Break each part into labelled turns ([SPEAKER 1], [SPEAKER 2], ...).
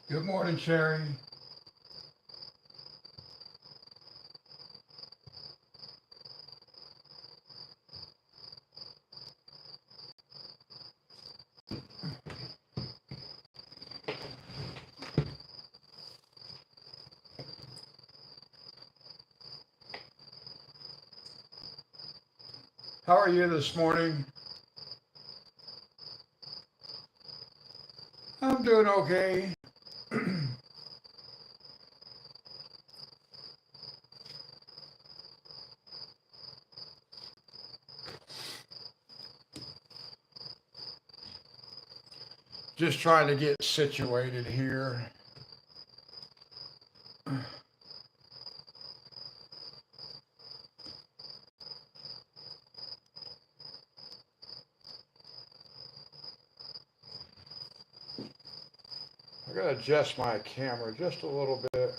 [SPEAKER 1] Good morning, Sherry. How are you this morning? I'm doing okay. Just trying to get situated here. I gotta adjust my camera just a little bit.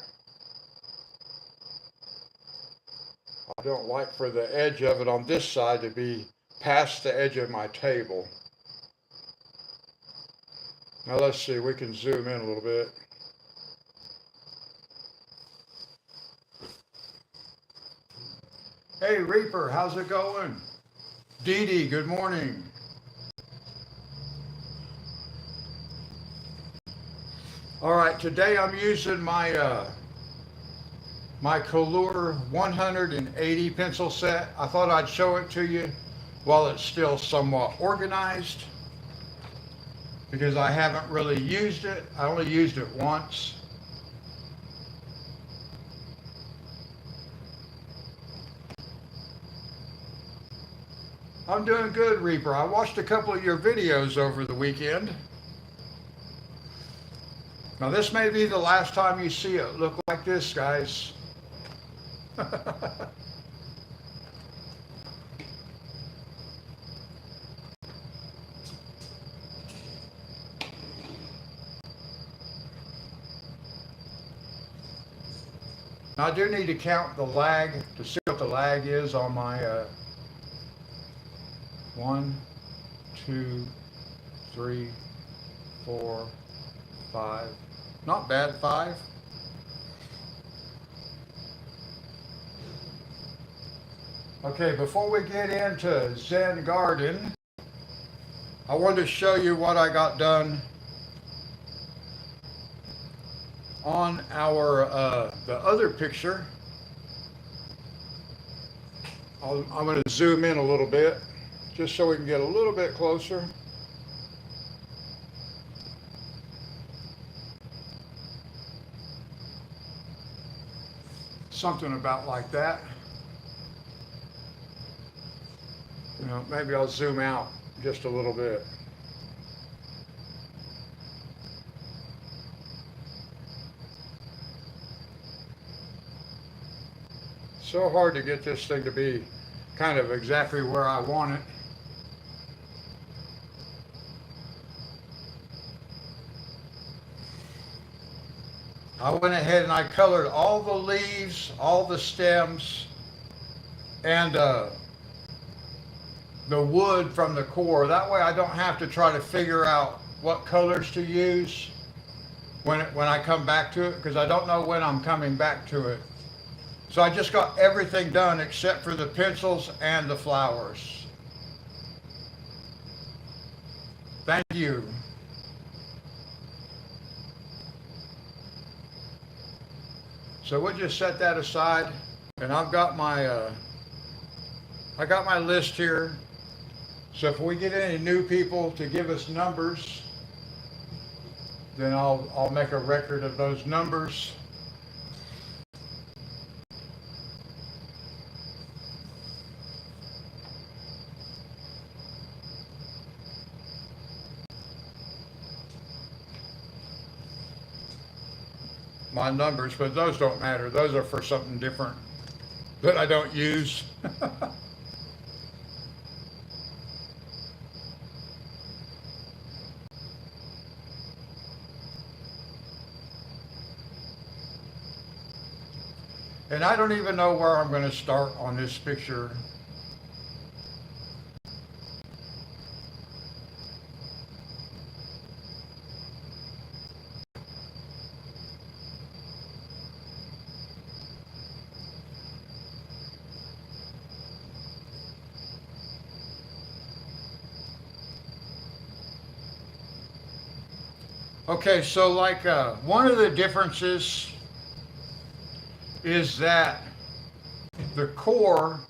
[SPEAKER 1] I don't like for the edge of it on this side to be past the edge of my table. Now let's see, we can zoom in a little bit. Hey Reaper, how's it going? Dee Dee, good morning. All right, today I'm using my Color 180 pencil set. I thought I'd show it to you while it's still somewhat organized because I haven't really used it. I only used it once. I'm doing good, Reaper. I watched a couple of your videos over the weekend. Now this may be the last time you see it look like this, guys. I do need to count the lag to see what the lag is on my 1, 2, 3, 4, 5. Not bad, 5. Okay, before we get into Zen Garden, I wanted to show you what I got done on the other picture. I'm going to zoom in a little bit just so we can get a little bit closer. Something about like that. You know, maybe I'll zoom out just a little bit. So hard to get this thing to be kind of exactly where I want it. I went ahead and I colored all the leaves, all the stems, and the wood from the core. That way I don't have to try to figure out what colors to use when I come back to it, because I don't know when I'm coming back to it. So I just got everything done except for the pencils and the flowers. Thank you. So we'll just set that aside, and I got my list here. So if we get any new people to give us numbers, then I'll make a record of those numbers. My numbers, but those don't matter. Those are for something different that I don't use. And I don't even know where I'm going to start on this picture. Okay, so like one of the differences is that the core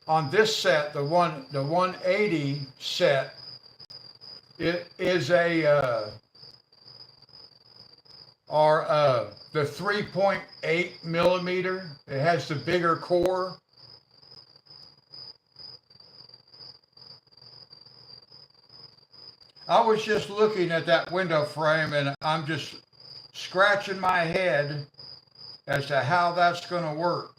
[SPEAKER 1] on this set, the 180 set, it is a the 3.8 millimeter. It has the bigger core. I was just looking at that window frame and I'm just scratching my head as to how that's going to work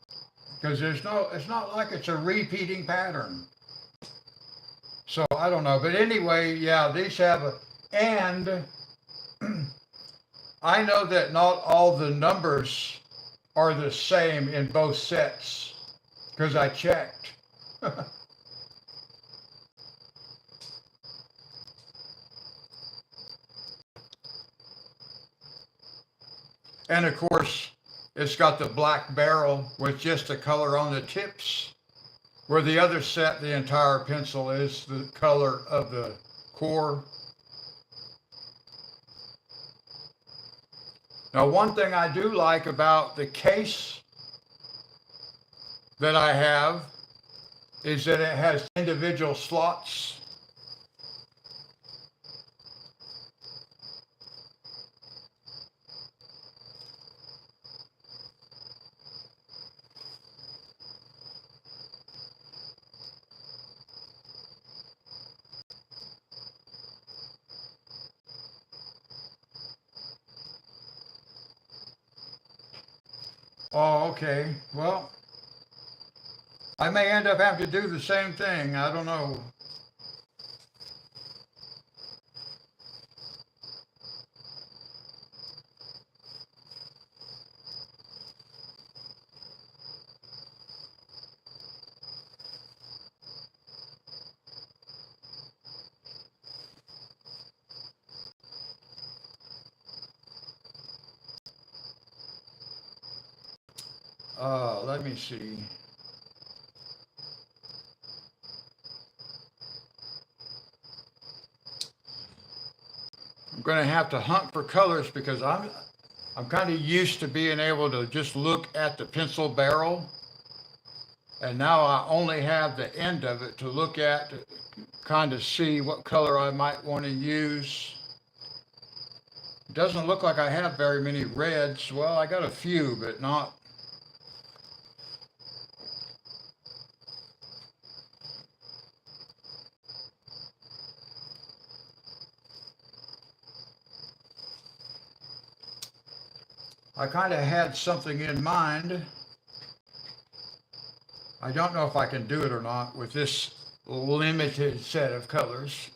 [SPEAKER 1] because it's not like it's a repeating pattern. So I don't know, but anyway, yeah, these have and I know that not all the numbers are the same in both sets because I checked. And of course, it's got the black barrel with just a color on the tips, where the other set, the entire pencil is the color of the core. Now, one thing I do like about the case that I have is that it has individual slots. Oh, okay. Well, I may end up having to do the same thing. I don't know. Let me see. I'm going to have to hunt for colors because I'm kind of used to being able to just look at the pencil barrel, and now I only have the end of it to look at to kind of see what color I might want to use. It doesn't look like I have very many reds. Well, I got a few, but not. I kind of had something in mind. I don't know if I can do it or not with this limited set of colors.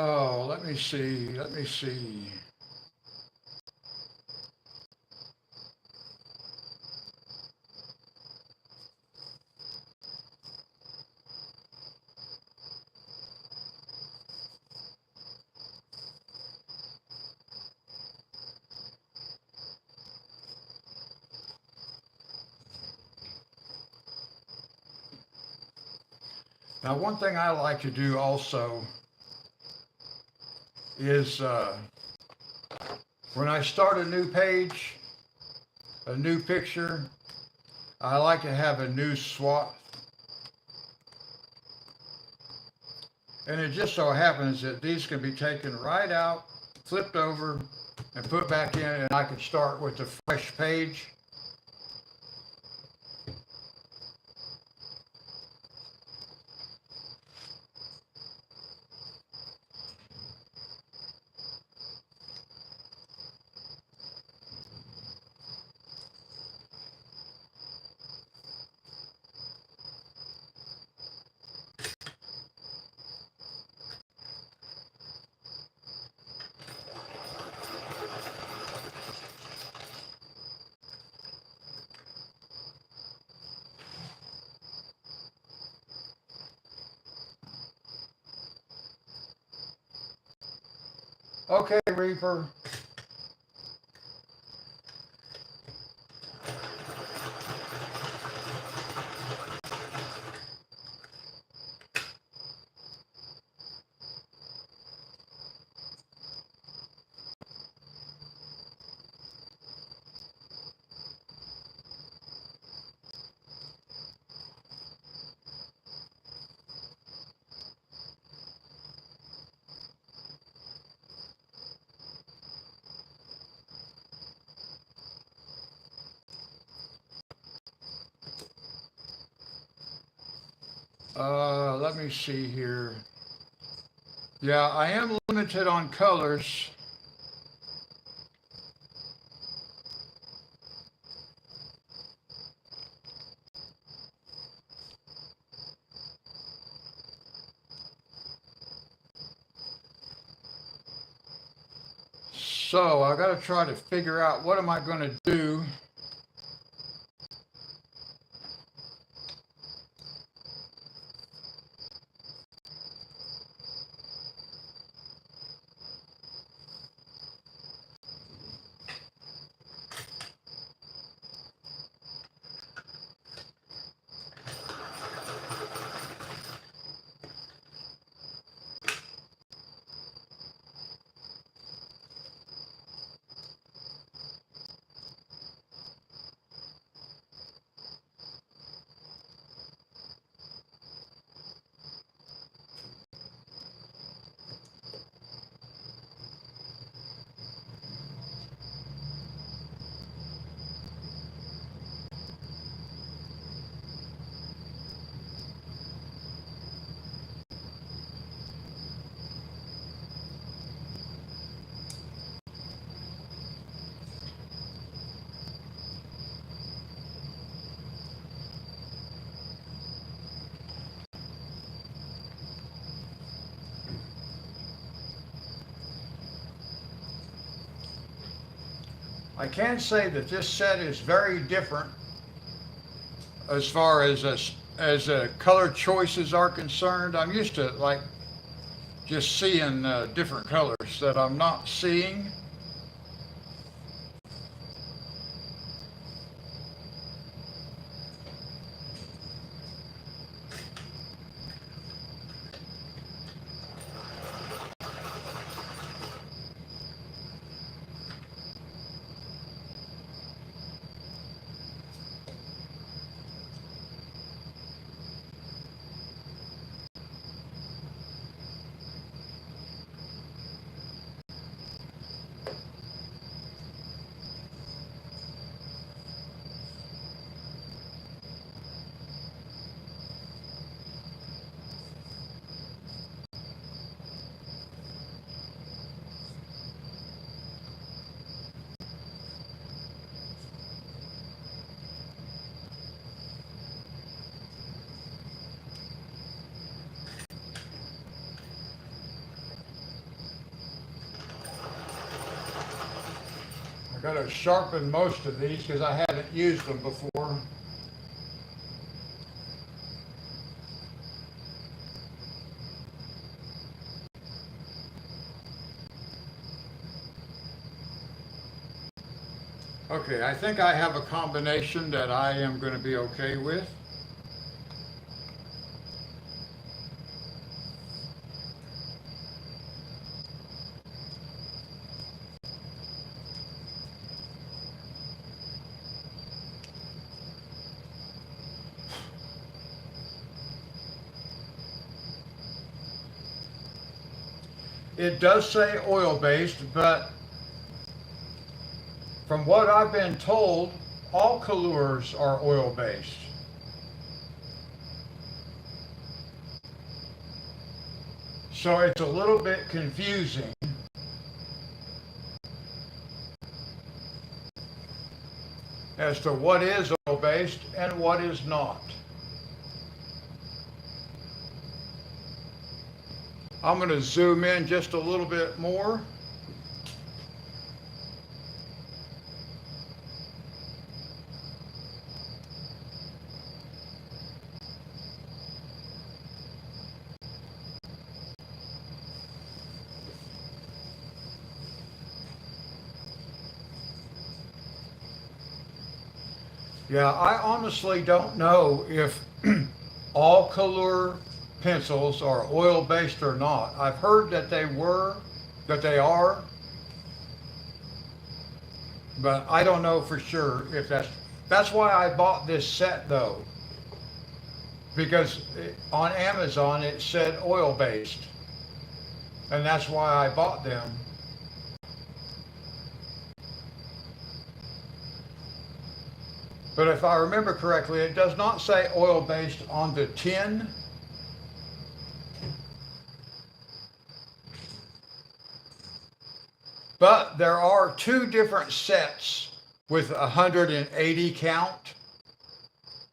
[SPEAKER 1] Oh, let me see. Let me see. Now, one thing I like to do also is when I start a new page, a new picture, I like to have a new swat. And it just so happens that these can be taken right out, flipped over, and put back in, and I can start with a fresh page. Okay, Reaper. Let me see here. Yeah, I am limited on colors. So I got to try to figure out what am I going to do. I can say that this set is very different as far as color choices are concerned. I'm used to like just seeing different colors that I'm not seeing. I got to sharpen most of these because I haven't used them before. Okay, I think I have a combination that I am going to be okay with. It does say oil-based, but from what I've been told, all colors are oil-based. So it's a little bit confusing as to what is oil-based and what is not. I'm going to zoom in just a little bit more. Yeah, I honestly don't know if all color pencils are oil based or not. I've heard that that they are, but I don't know for sure if that's why I bought this set though, because on Amazon it said oil based, and that's why I bought them. But if I remember correctly, it does not say oil based on the tin. But there are two different sets with 180 count.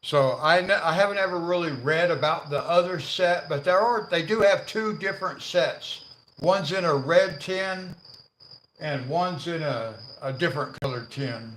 [SPEAKER 1] So I haven't ever really read about the other set, but they do have two different sets. One's in a red tin and one's in a different colored tin.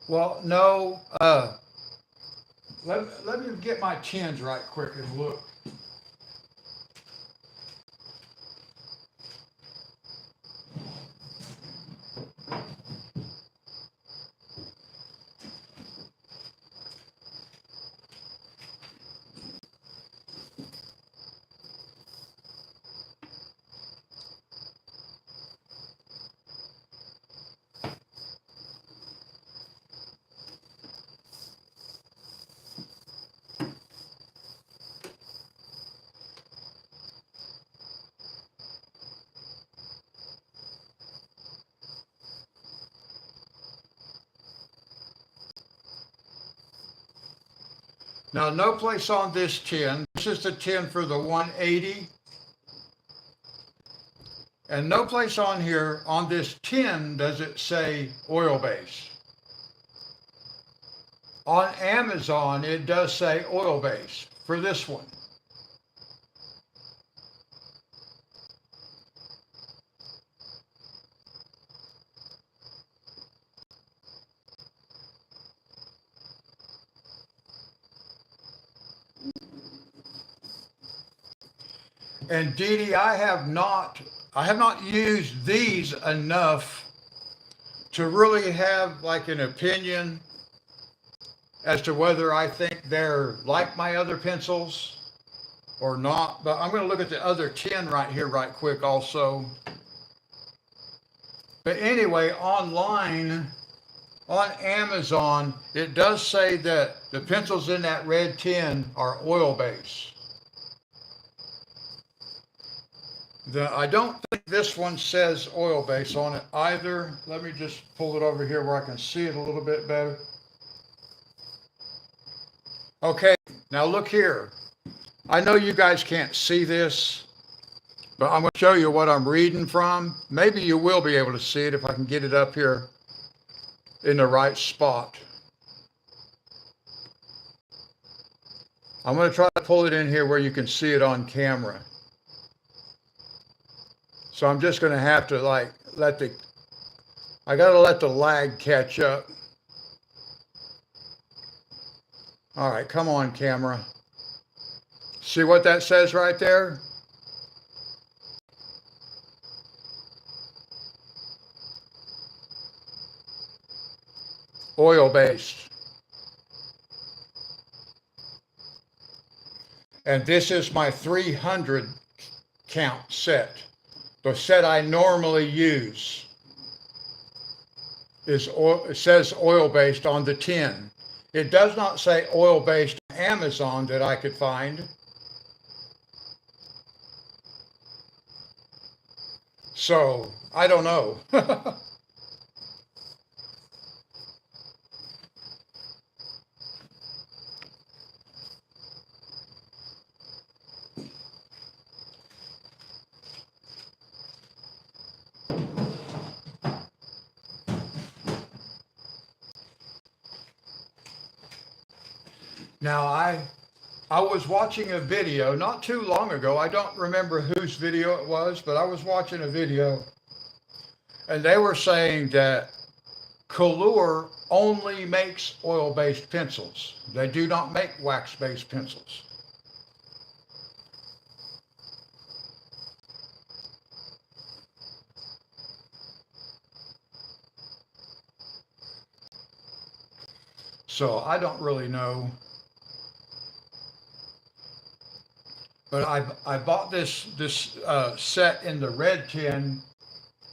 [SPEAKER 1] Well, no, let me get my tins right quick and look. Now, no place on this tin, this is the tin for the 180, and no place on here on this tin does it say oil base. On Amazon, it does say oil base for this one. And Dee Dee, I have not used these enough to really have like an opinion as to whether I think they're like my other pencils or not. But I'm going to look at the other tin right here, right quick, also. But anyway, online, on Amazon, it does say that the pencils in that red tin are oil based. I don't think this one says oil base on it either. Let me just pull it over here where I can see it a little bit better. Okay, now look here. I know you guys can't see this, but I'm going to show you what I'm reading from. Maybe you will be able to see it if I can get it up here in the right spot. I'm going to try to pull it in here where you can see it on camera. So I'm just going to have to like I got to let the lag catch up. All right, come on, camera. See what that says right there? Oil based. And this is my 300 count set. The set I normally use it says oil based on the tin. It does not say oil based on Amazon that I could find. So I don't know. Now I was watching a video not too long ago. I don't remember whose video it was, but I was watching a video and they were saying that Color only makes oil-based pencils. They do not make wax-based pencils. So I don't really know. But I bought this set in the red tin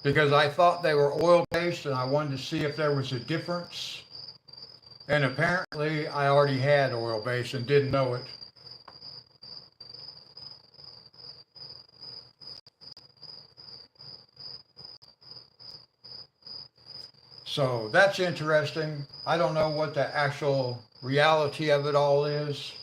[SPEAKER 1] because I thought they were oil based and I wanted to see if there was a difference. And apparently I already had oil based and didn't know it. So that's interesting. I don't know what the actual reality of it all is.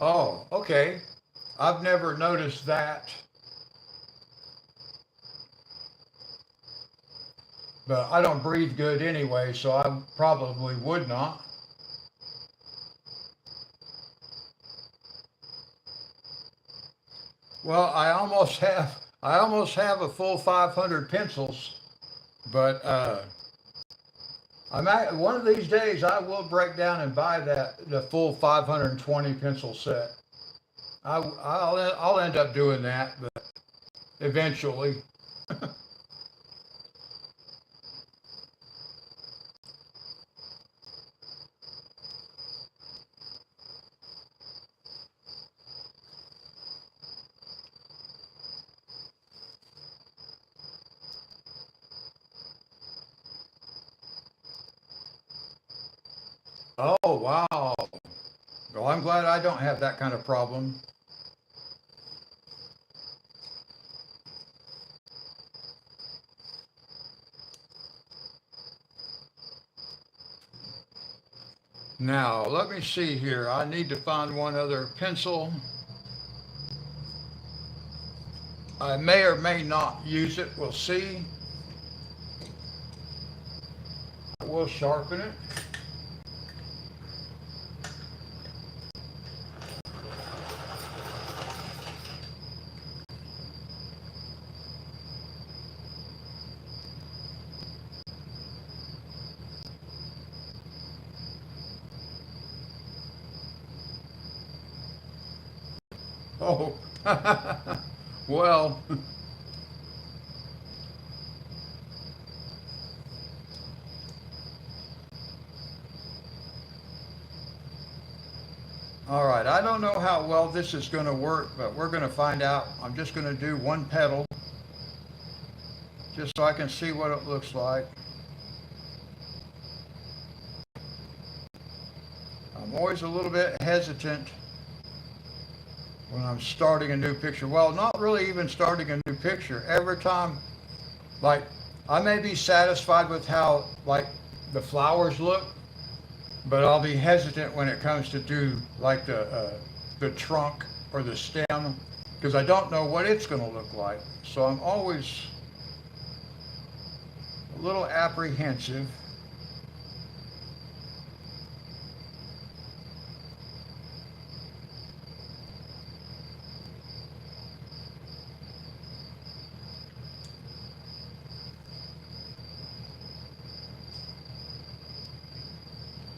[SPEAKER 1] Oh, okay. I've never noticed that. But I don't breathe good anyway, so I probably would not. Well, I almost have a full 500 pencils, but one of these days I will break down and buy the full 520 pencil set. I'll end up doing that, but eventually. Oh wow. Well, I'm glad I don't have that kind of problem. Now, let me see here. I need to find one other pencil. I may or may not use it. We'll see. We'll sharpen it. Oh, well, all right. I don't know how well this is going to work, but we're going to find out. I'm just going to do one petal just so I can see what it looks like. I'm always a little bit hesitant when I'm starting a new picture. Well, not really even starting a new picture. Every time, like, I may be satisfied with how, like, the flowers look, but I'll be hesitant when it comes to do, like, the trunk or the stem, because I don't know what it's going to look like. So I'm always a little apprehensive.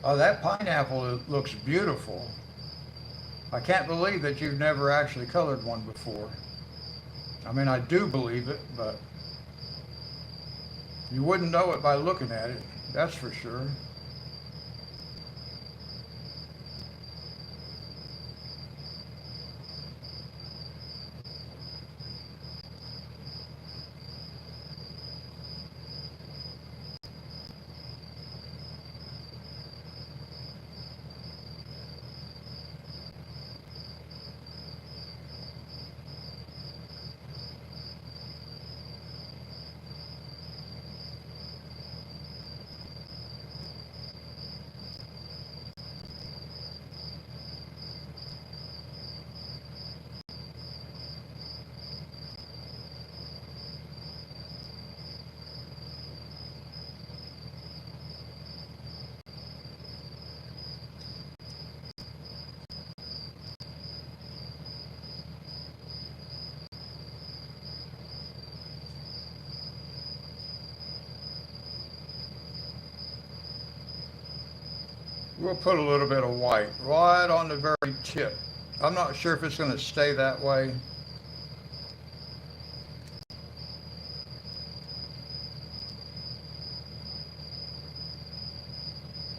[SPEAKER 1] Oh, that pineapple looks beautiful. I can't believe that you've never actually colored one before. I mean, I do believe it, but you wouldn't know it by looking at it, that's for sure. We'll put a little bit of white right on the very tip. I'm not sure if it's going to stay that way.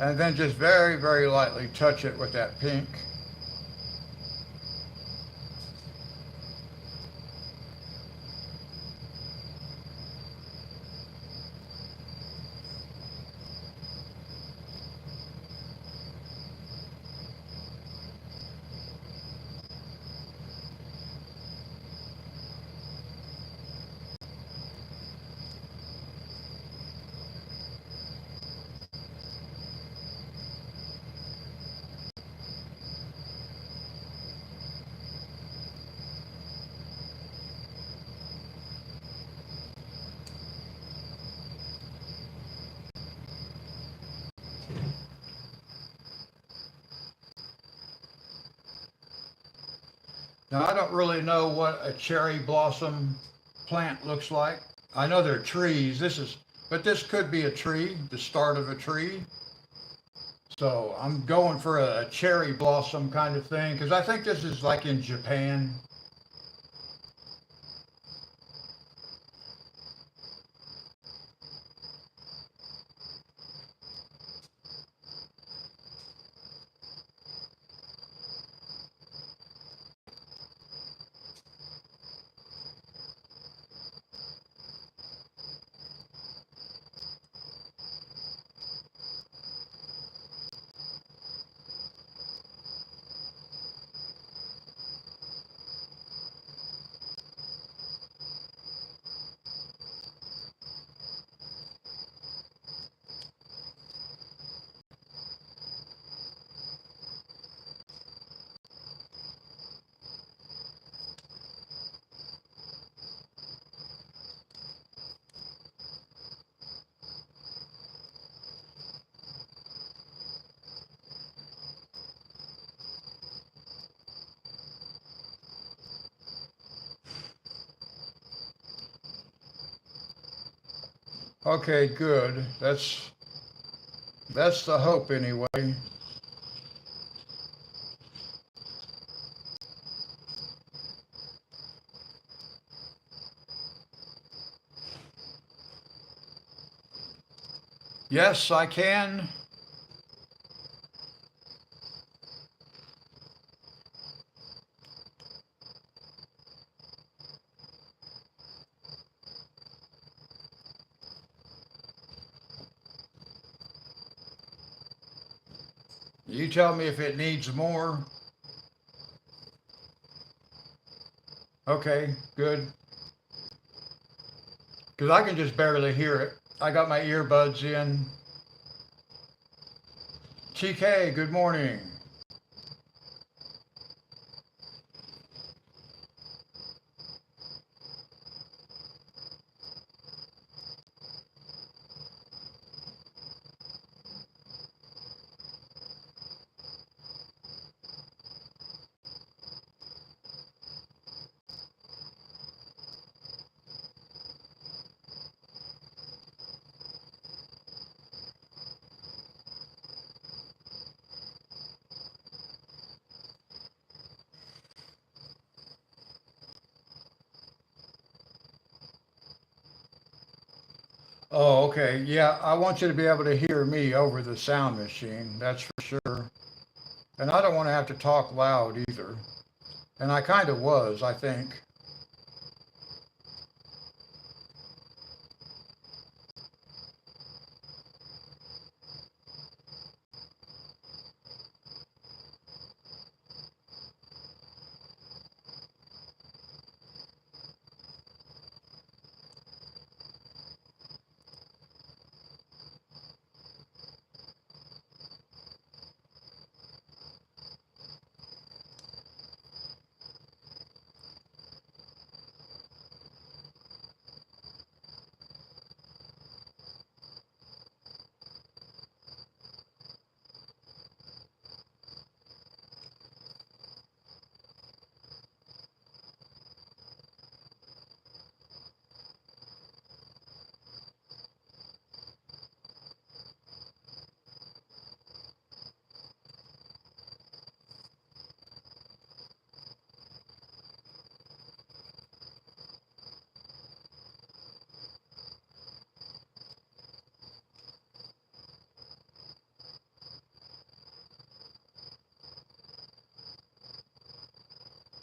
[SPEAKER 1] And then just very, very lightly touch it with that pink. Now, I don't really know what a cherry blossom plant looks like. I know they're trees. But this could be a tree, the start of a tree. So I'm going for a cherry blossom kind of thing because I think this is like in Japan. Okay, good. That's the hope anyway. Yes, I can. You tell me if it needs more. Okay, good. Because I can just barely hear it. I got my earbuds in. TK, good morning. Oh, okay. Yeah, I want you to be able to hear me over the sound machine. That's for sure. And I don't want to have to talk loud either. And I kind of was, I think.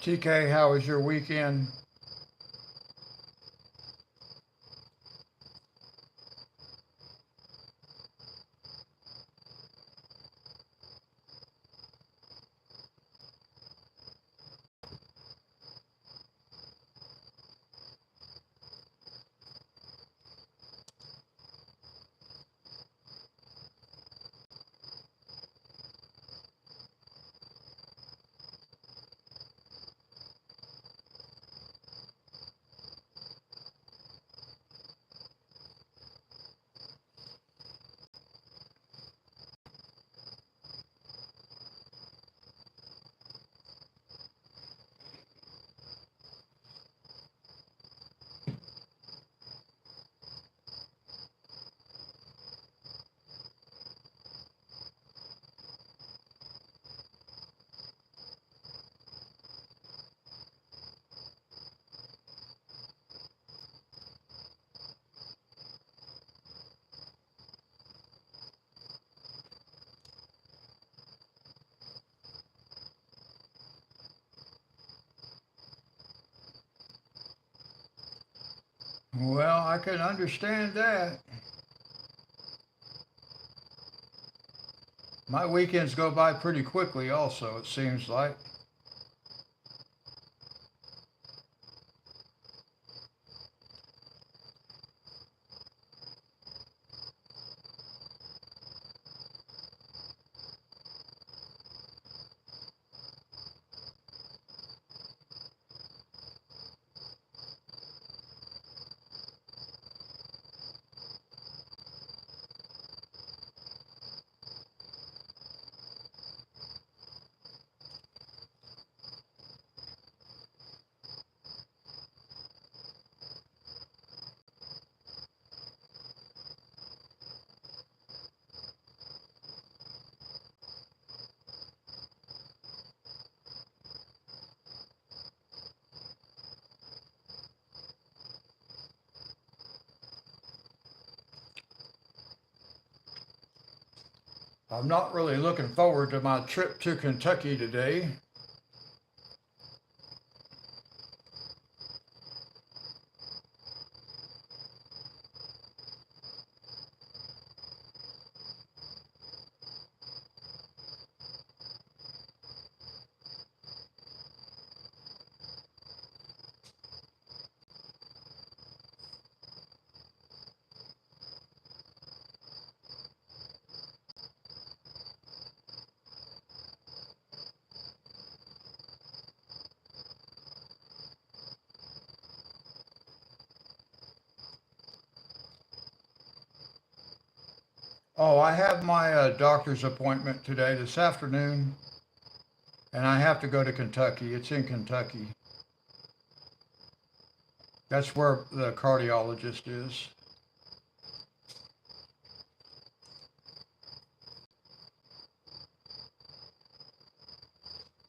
[SPEAKER 1] TK, how was your weekend? Well, I can understand that. My weekends go by pretty quickly, also, it seems like. I'm not really looking forward to my trip to Kentucky today. Oh, I have my doctor's appointment today, this afternoon, and I have to go to Kentucky. It's in Kentucky. That's where the cardiologist is.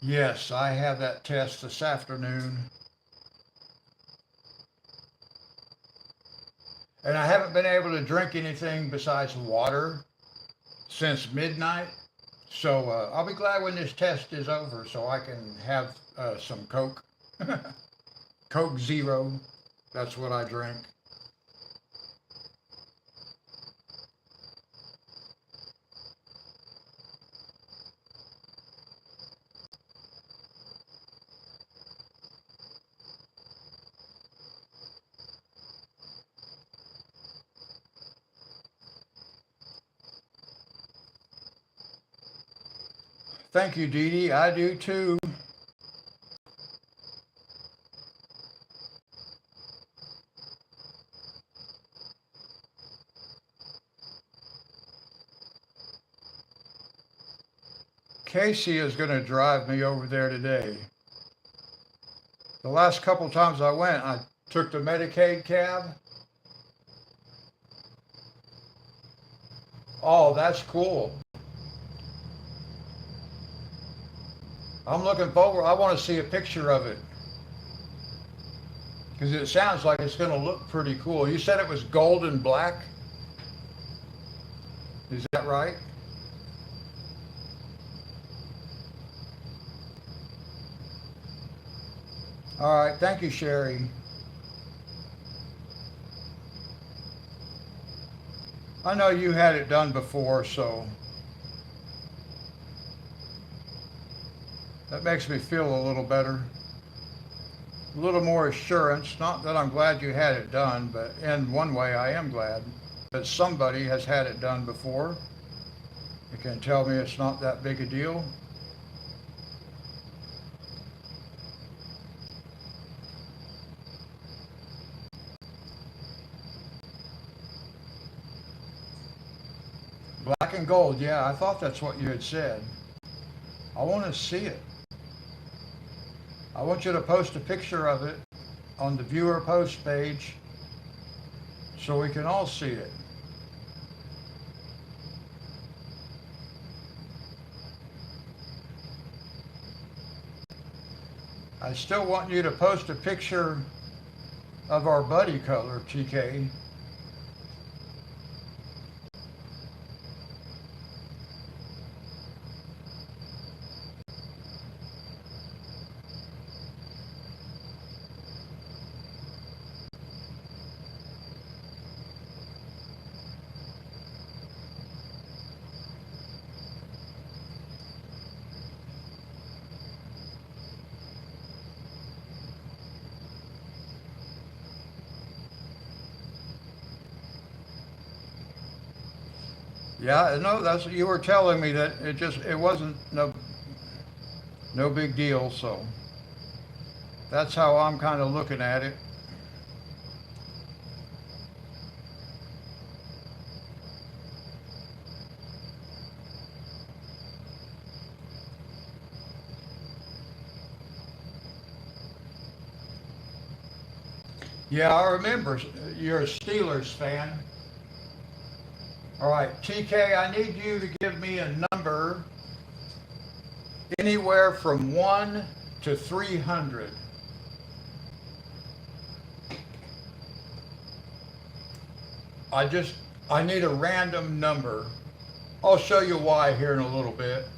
[SPEAKER 1] Yes, I have that test this afternoon, and I haven't been able to drink anything besides water since midnight. So I'll be glad when this test is over so I can have some Coke. Coke Zero. That's what I drink. Thank you, Dee Dee. I do too. Casey is going to drive me over there today. The last couple times I went, I took the Medicaid cab. Oh, that's cool. I'm looking forward. I want to see a picture of it because it sounds like it's going to look pretty cool. You said it was gold and black. Is that right? All right, thank you, Sherry. I know you had it done before, so that makes me feel a little better. A little more assurance. Not that I'm glad you had it done, but in one way I am glad that somebody has had it done before. You can tell me it's not that big a deal. Black and gold, yeah, I thought that's what you had said. I want to see it. I want you to post a picture of it on the viewer post page so we can all see it. I still want you to post a picture of our buddy color, TK. Yeah, no, that's you were telling me that it wasn't no big deal, so that's how I'm kind of looking at it. Yeah, I remember you're a Steelers fan. All right, TK, I need you to give me a number anywhere from 1 to 300. I just I need a random number. I'll show you why here in a little bit.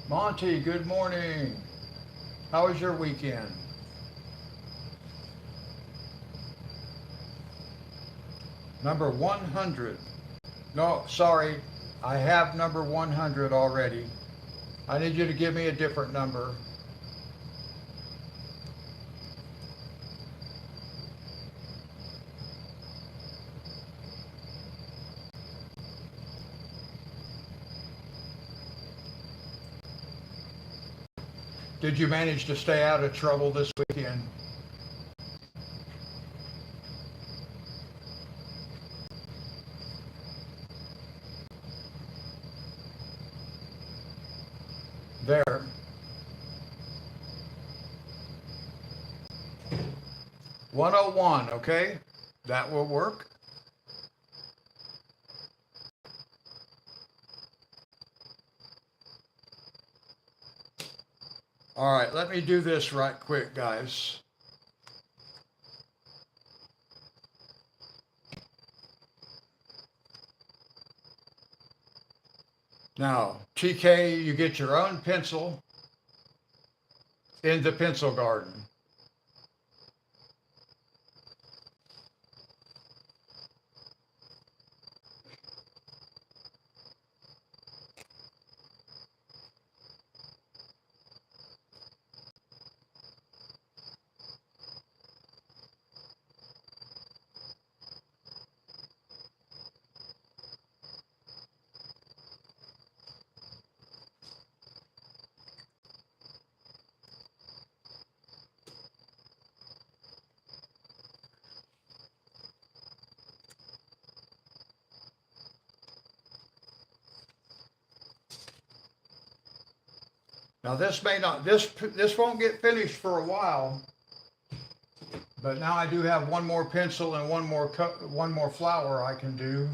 [SPEAKER 1] Monty, good morning. How was your weekend? Number 100. No, sorry, I have number 100 already. I need you to give me a different number. Did you manage to stay out of trouble this weekend? There. 101, okay? That will work. All right, let me do this right quick, guys. Now, TK, you get your own pencil in the pencil garden. Now this may not this won't get finished for a while, but now I do have one more pencil and one more flower I can do.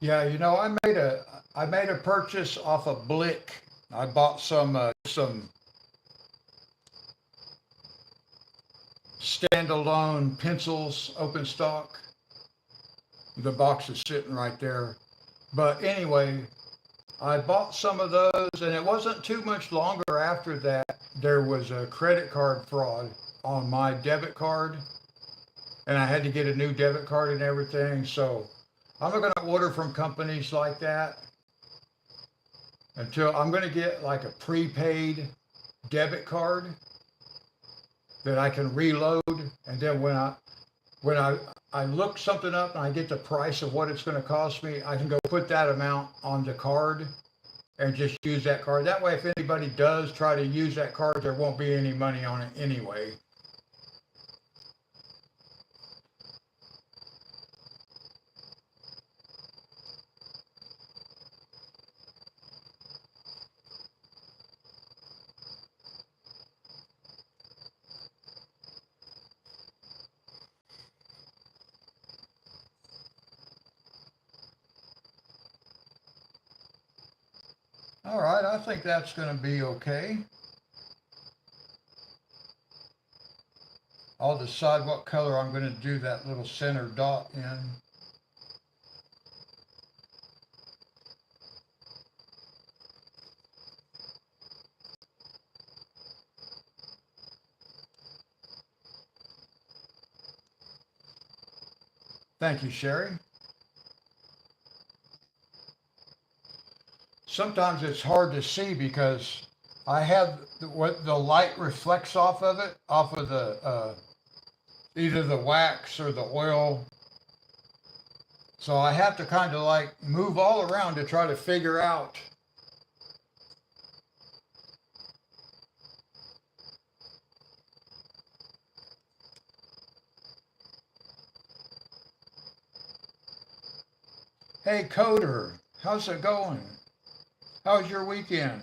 [SPEAKER 1] Yeah, you know, I made a purchase off of Blick. I bought some standalone pencils, open stock. The box is sitting right there. But anyway, I bought some of those, and it wasn't too much longer after that there was a credit card fraud on my debit card, and I had to get a new debit card and everything. So I'm not going to order from companies like that until I'm going to get like a prepaid debit card that I can reload, and then when I look something up and I get the price of what it's going to cost me, I can go put that amount on the card and just use that card. That way, if anybody does try to use that card, there won't be any money on it anyway. All right, I think that's going to be okay. I'll decide what color I'm going to do that little center dot in. Thank you, Sherry. Sometimes it's hard to see because I have what the light reflects off of it, off of the either the wax or the oil. So I have to kind of like move all around to try to figure out. Hey, Coder, how's it going? How's your weekend?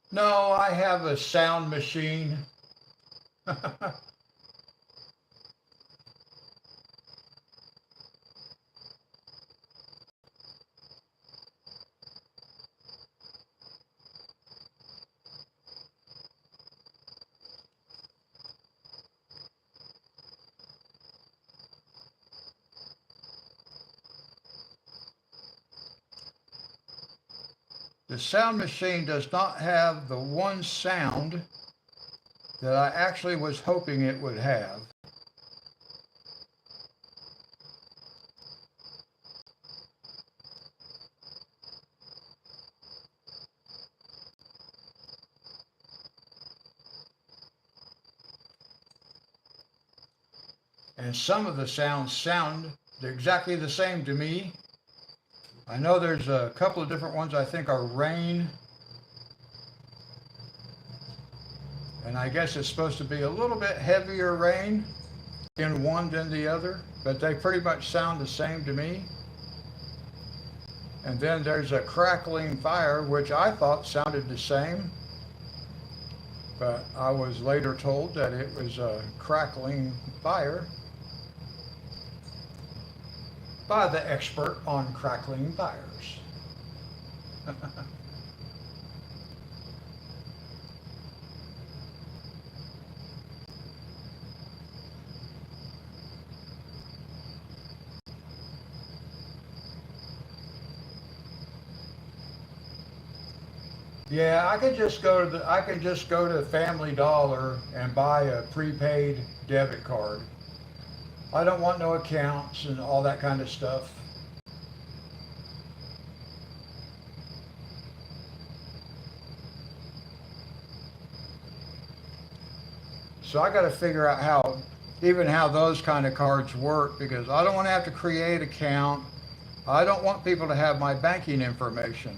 [SPEAKER 1] No, I have a sound machine. The sound machine does not have the one sound that I actually was hoping it would have. And some of the sounds sound exactly the same to me. I know there's a couple of different ones I think are rain, and I guess it's supposed to be a little bit heavier rain in one than the other, but they pretty much sound the same to me. And then there's a crackling fire, which I thought sounded the same, but I was later told that it was a crackling fire by the expert on crackling fires. Yeah, I can just go to Family Dollar and buy a prepaid debit card. I don't want no accounts and all that kind of stuff. So I got to figure out even how those kind of cards work because I don't want to have to create an account. I don't want people to have my banking information.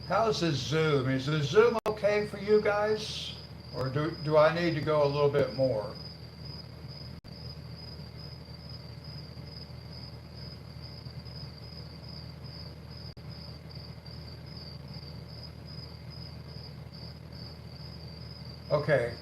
[SPEAKER 1] How's this Zoom? Is the Zoom okay for you guys? Or do I need to go a little bit more? Okay.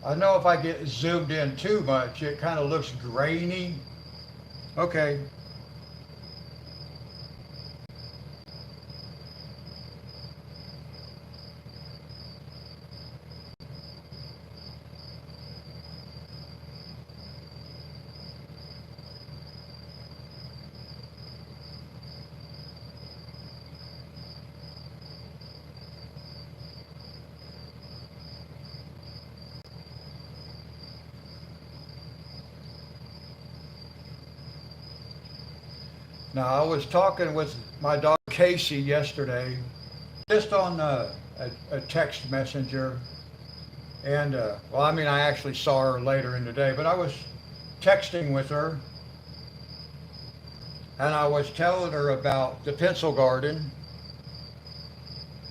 [SPEAKER 1] I know if I get zoomed in too much, it kind of looks grainy. Okay. Now, I was talking with my dog Casey yesterday, just on a text messenger. And, well, I mean, I actually saw her later in the day, but I was texting with her and I was telling her about the pencil garden.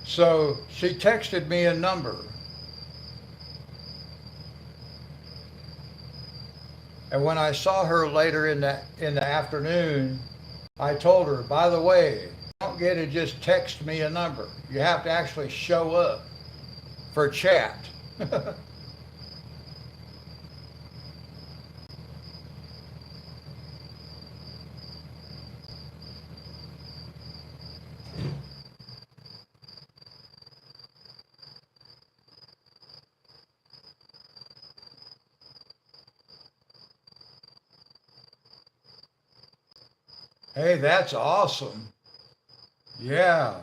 [SPEAKER 1] So she texted me a number. And when I saw her later in the afternoon, I told her, by the way, don't get to just text me a number. You have to actually show up for chat. Hey, that's awesome. Yeah.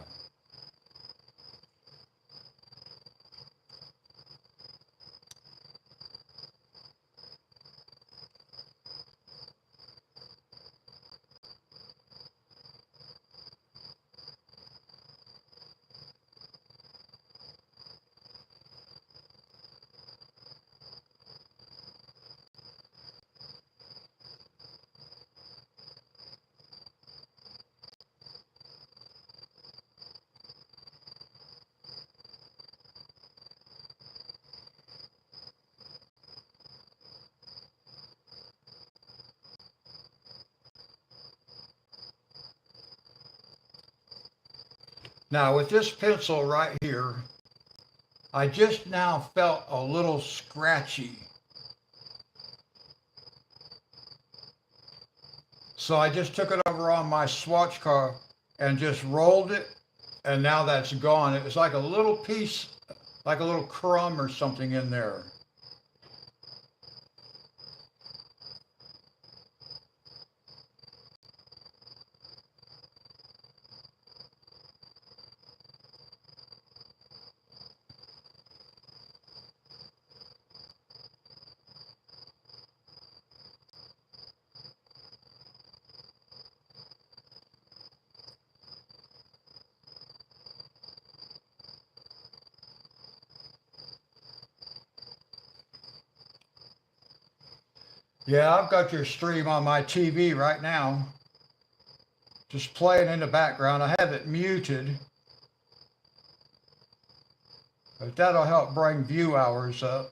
[SPEAKER 1] Now, with this pencil right here, I just now felt a little scratchy. So I just took it over on my swatch car and just rolled it, and now that's gone. It was like a little piece, like a little crumb or something in there. Yeah, I've got your stream on my TV right now, just playing in the background. I have it muted, but that'll help bring view hours up.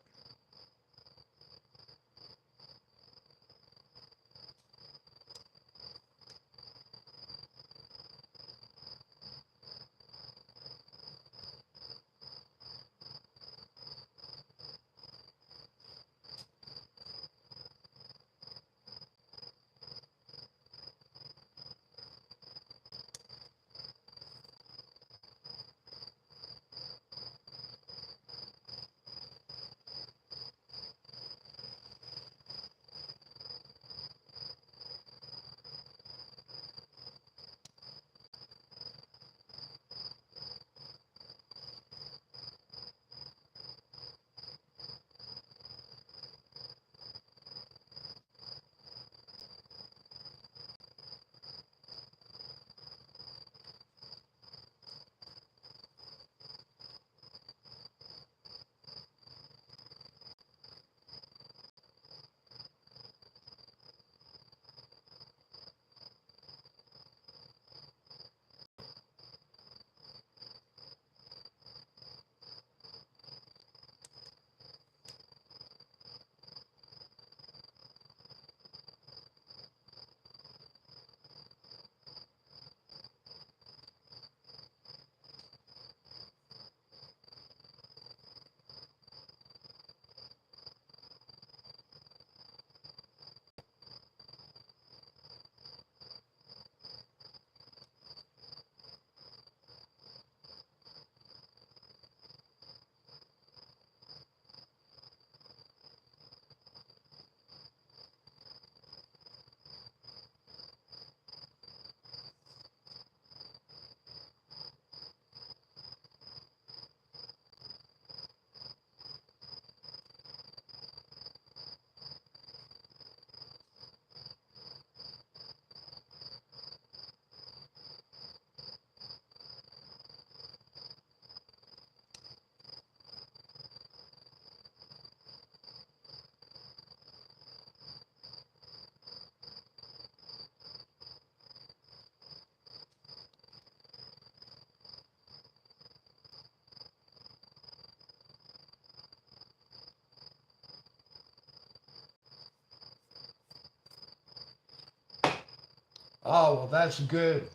[SPEAKER 1] Oh, well, that's good.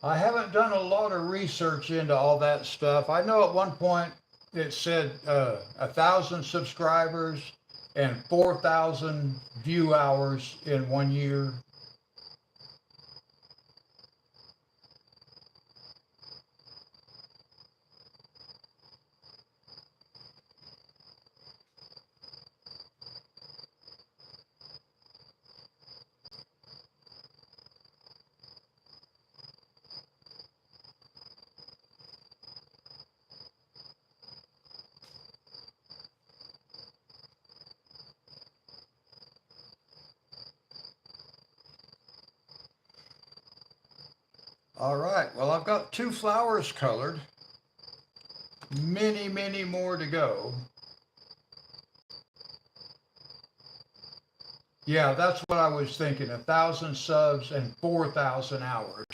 [SPEAKER 1] I haven't done a lot of research into all that stuff. I know at one point it said 1,000 subscribers and 4,000 view hours in 1 year. All right, well, I've got two flowers colored, many, many more to go. Yeah, that's what I was thinking, 1,000 subs and 4,000 hours.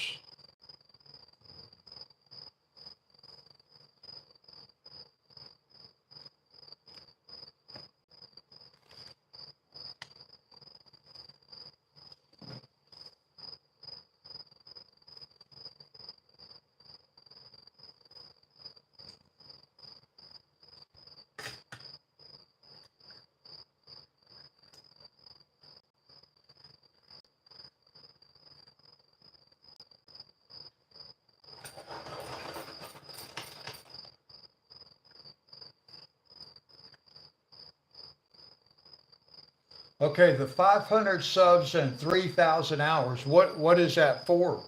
[SPEAKER 1] Okay, the 500 subs and 3,000 hours, what is that for?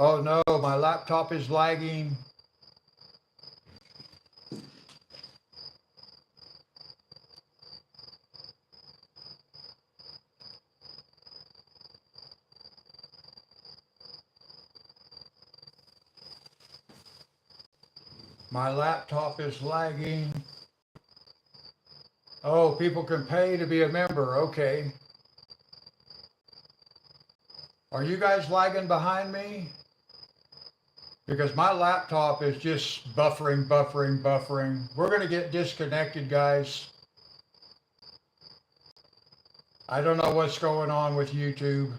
[SPEAKER 1] Oh no, my laptop is lagging. My laptop is lagging. Oh, people can pay to be a member. Okay. Are you guys lagging behind me? Because my laptop is just buffering, buffering, buffering. We're going to get disconnected, guys. I don't know what's going on with YouTube.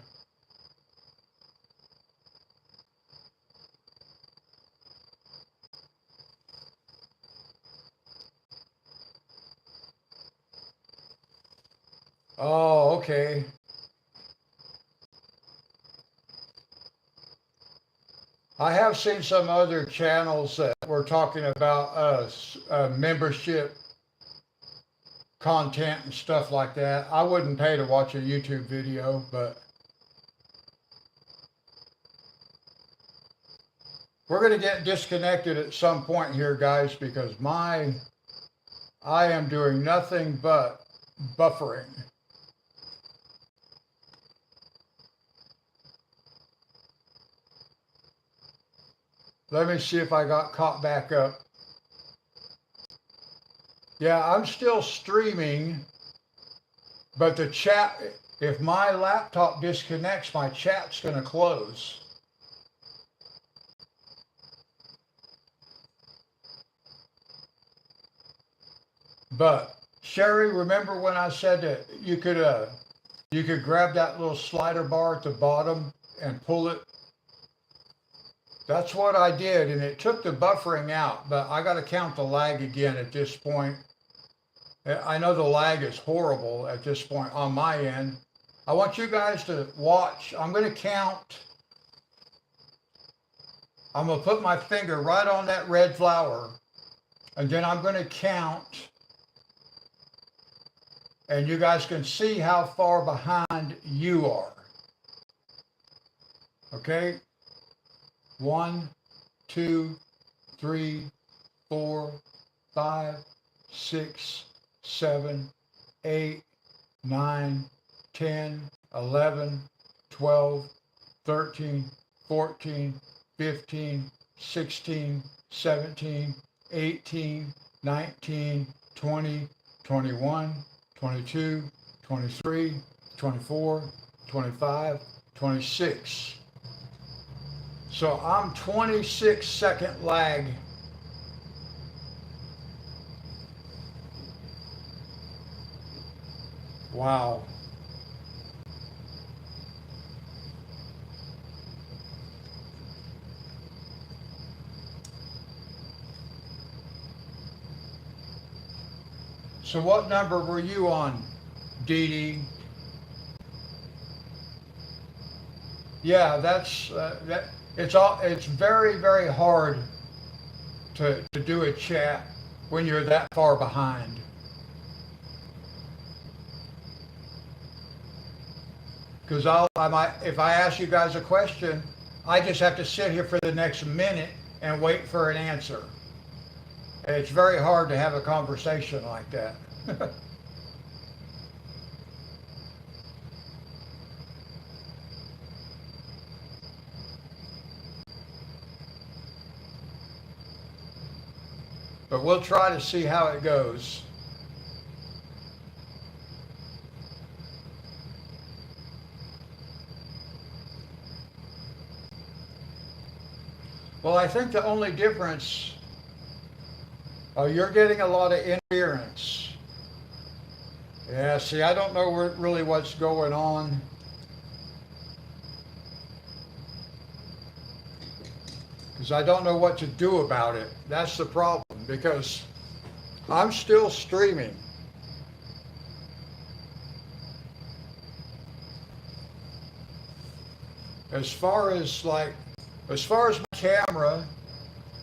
[SPEAKER 1] Oh, okay. I have seen some other channels that were talking about membership content and stuff like that. I wouldn't pay to watch a YouTube video, but we're going to get disconnected at some point here, guys, because I am doing nothing but buffering. Let me see if I got caught back up. Yeah, I'm still streaming, but the chat, if my laptop disconnects, my chat's going to close. But Sherry, remember when I said that you could grab that little slider bar at the bottom and pull it? That's what I did, and it took the buffering out, but I got to count the lag again at this point. I know the lag is horrible at this point on my end. I want you guys to watch. I'm going to count. I'm going to put my finger right on that red flower, and then I'm going to count, and you guys can see how far behind you are. Okay? 1, 2, 3, 4, 5, 6, 7, 8, 9, 10, 11, 12, 13, 14, 15, 16, 17, 18, 19, 20, 21, 22, 23, 24, 25, 26. So I'm 26-second lag. Wow. So what number were you on, Dee Dee? Yeah, that's that. It's very, very hard to do a chat when you're that far behind. Because if I ask you guys a question, I just have to sit here for the next minute and wait for an answer. And it's very hard to have a conversation like that. But we'll try to see how it goes. Well, I think the only difference, you're getting a lot of interference. Yeah, see, I don't know really what's going on. Because I don't know what to do about it. That's the problem, because I'm still streaming. As far as my camera,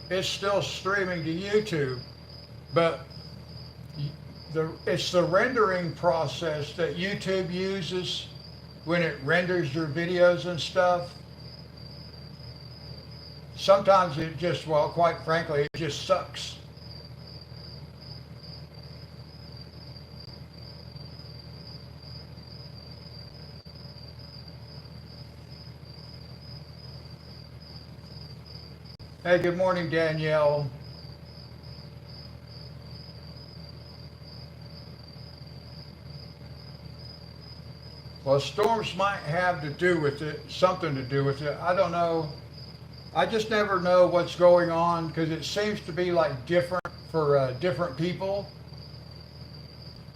[SPEAKER 1] it's still streaming to YouTube, but it's the rendering process that YouTube uses when it renders your videos and stuff. sometimes it just, well, quite frankly, it just sucks. Hey, good morning, Danielle. Well, storms might have to do with it, something to do with it. I don't know. I just never know what's going on because it seems to be like different for different people.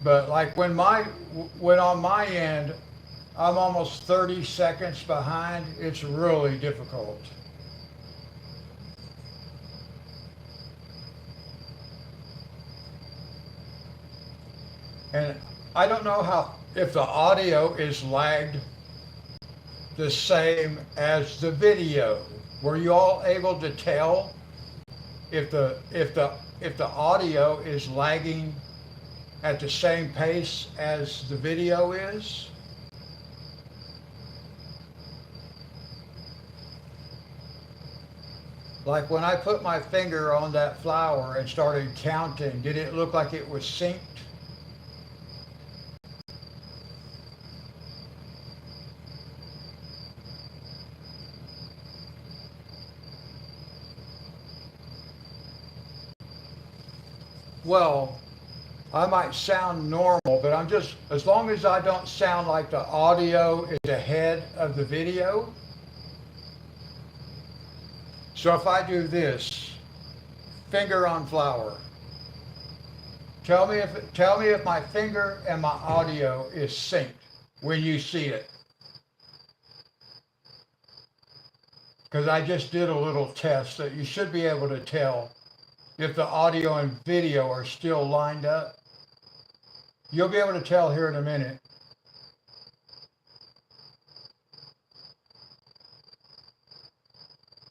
[SPEAKER 1] But like when on my end, I'm almost 30 seconds behind. It's really difficult. And I don't know how if the audio is lagged the same as the video. Were you all able to tell if the audio is lagging at the same pace as the video is? Like when I put my finger on that flower and started counting, did it look like it was synced? Well, I might sound normal, but I'm just, as long as I don't sound like the audio is ahead of the video. So if I do this, finger on flower, tell me if my finger and my audio is synced when you see it. Because I just did a little test that you should be able to tell if the audio and video are still lined up. You'll be able to tell here in a minute.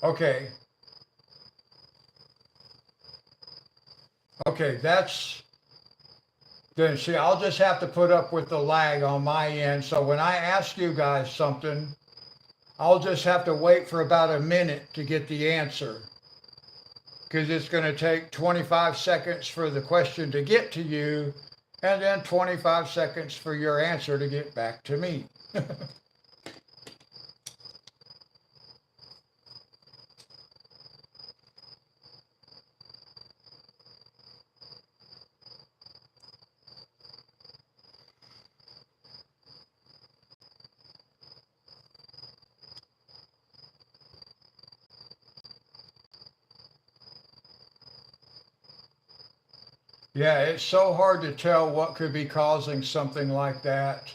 [SPEAKER 1] Okay. Okay, then see, I'll just have to put up with the lag on my end. So when I ask you guys something, I'll just have to wait for about a minute to get the answer. Because it's going to take 25 seconds for the question to get to you, and then 25 seconds for your answer to get back to me. Yeah, it's so hard to tell what could be causing something like that.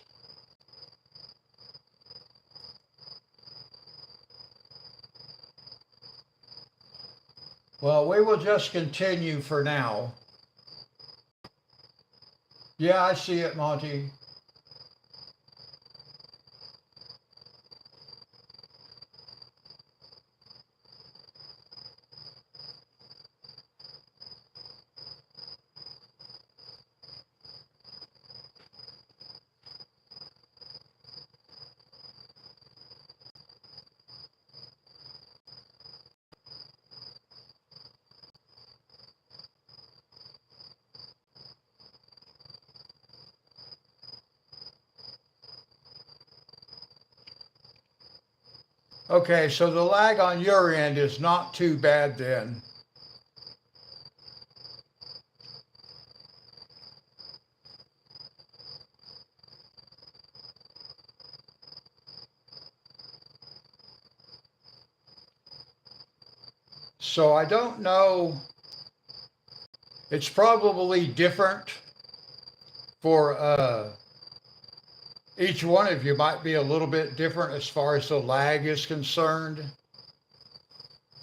[SPEAKER 1] Well, we will just continue for now. Yeah, I see it, Monty. Okay, so the lag on your end is not too bad then. So I don't know, it's probably different for each one of you might be a little bit different as far as the lag is concerned.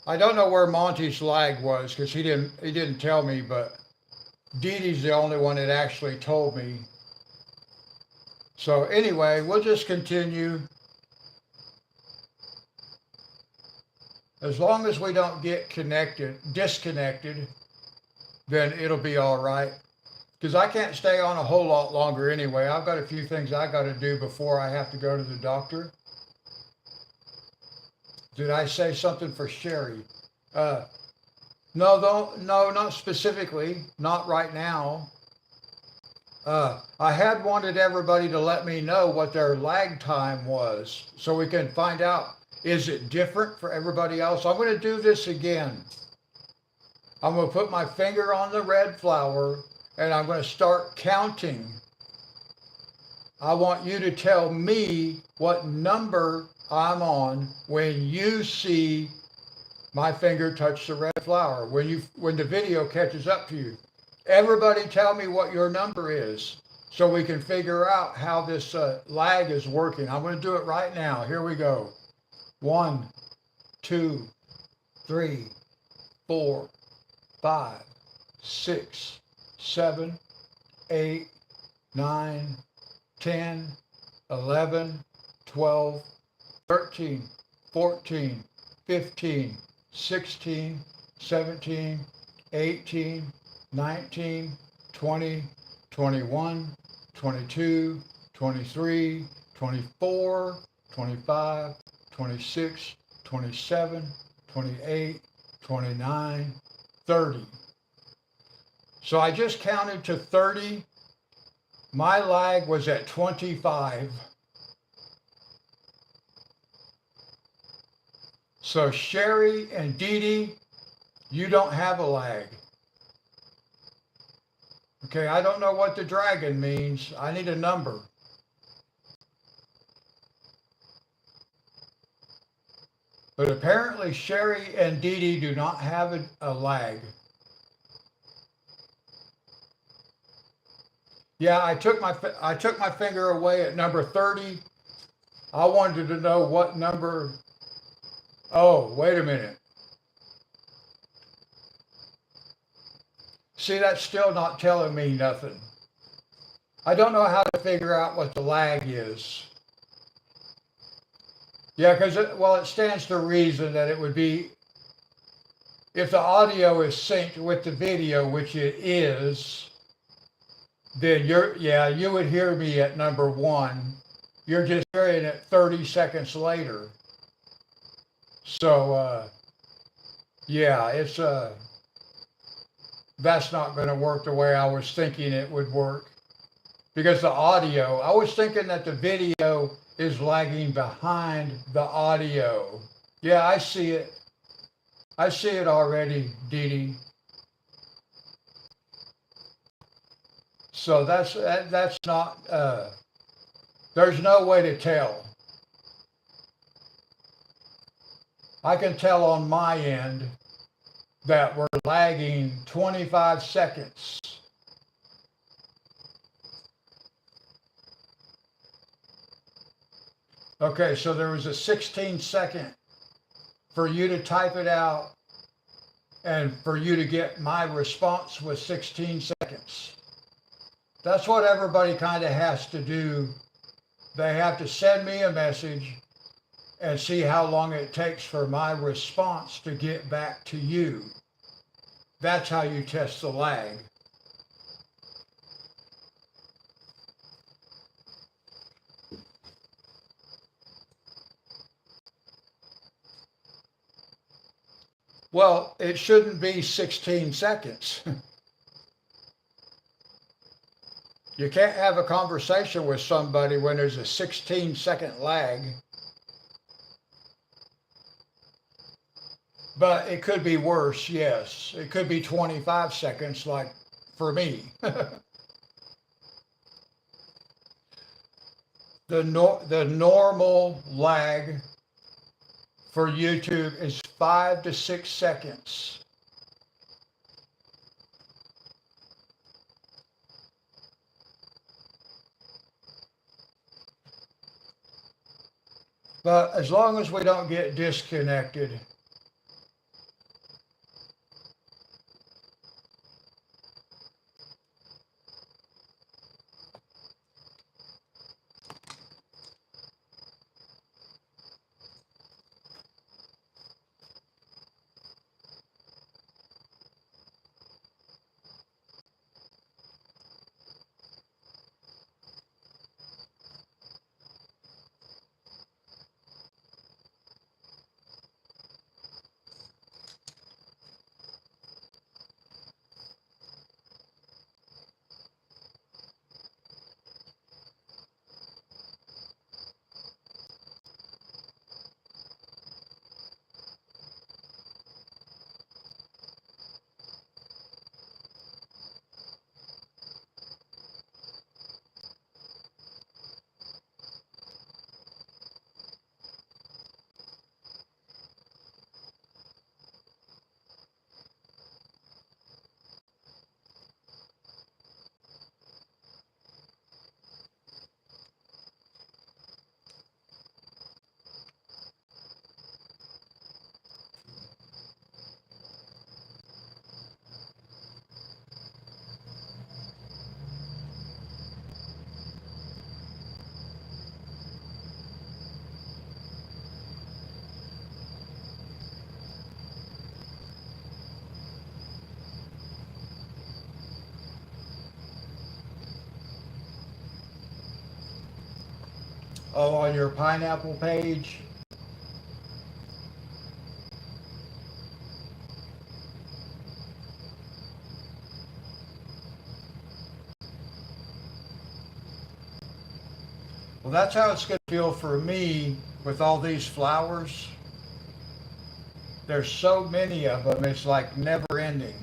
[SPEAKER 1] I don't know where Monty's lag was because he didn't tell me, but Dee Dee's the only one that actually told me. So anyway, we'll just continue. As long as we don't get disconnected, then it'll be all right. Because I can't stay on a whole lot longer anyway. I've got a few things I got to do before I have to go to the doctor. Did I say something for Sherry? Uh, no, no, not specifically, not right now. I had wanted everybody to let me know what their lag time was so we can find out, is it different for everybody else? I'm going to do this again. I'm going to put my finger on the red flower and I'm going to start counting. I want you to tell me what number I'm on when you see my finger touch the red flower, when the video catches up to you. Everybody tell me what your number is so we can figure out how this lag is working. I'm going to do it right now. Here we go. 1, 2, 3, 4, 5, 6, 7, 8, 9, 10, 11, 12, 13, 14, 15, 16, 17, 18, 19, 20, 21, 22, 23, 24, 25, 26, 27, 28, 29, 30. So I just counted to 30. My lag was at 25. So Sherry and Dee Dee, you don't have a lag. Okay, I don't know what the dragon means. I need a number. But apparently Sherry and Dee Dee do not have a lag. Yeah, I took my finger away at number 30. I wanted to know what number. Oh, wait a minute. See, that's still not telling me nothing. I don't know how to figure out what the lag is. Yeah, because it stands to reason that it would be, if the audio is synced with the video, which it is, then you would hear me at number 1. You're just hearing it 30 seconds later. So, it's that's not going to work the way I was thinking it would work. Because the audio, I was thinking that the video is lagging behind the audio. Yeah, I see it. I see it already, Dee Dee. So that's not, there's no way to tell. I can tell on my end that we're lagging 25 seconds. Okay, so there was a 16-second for you to type it out and for you to get my response was 16 seconds. That's what everybody kind of has to do. They have to send me a message and see how long it takes for my response to get back to you. That's how you test the lag. Well, it shouldn't be 16 seconds. You can't have a conversation with somebody when there's a 16-second lag. But it could be worse, yes. It could be 25 seconds, like for me. The normal lag for YouTube is 5 to 6 seconds. But as long as we don't get disconnected, Oh, on your pineapple page? Well, that's how it's going to feel for me with all these flowers. There's so many of them, it's like never ending.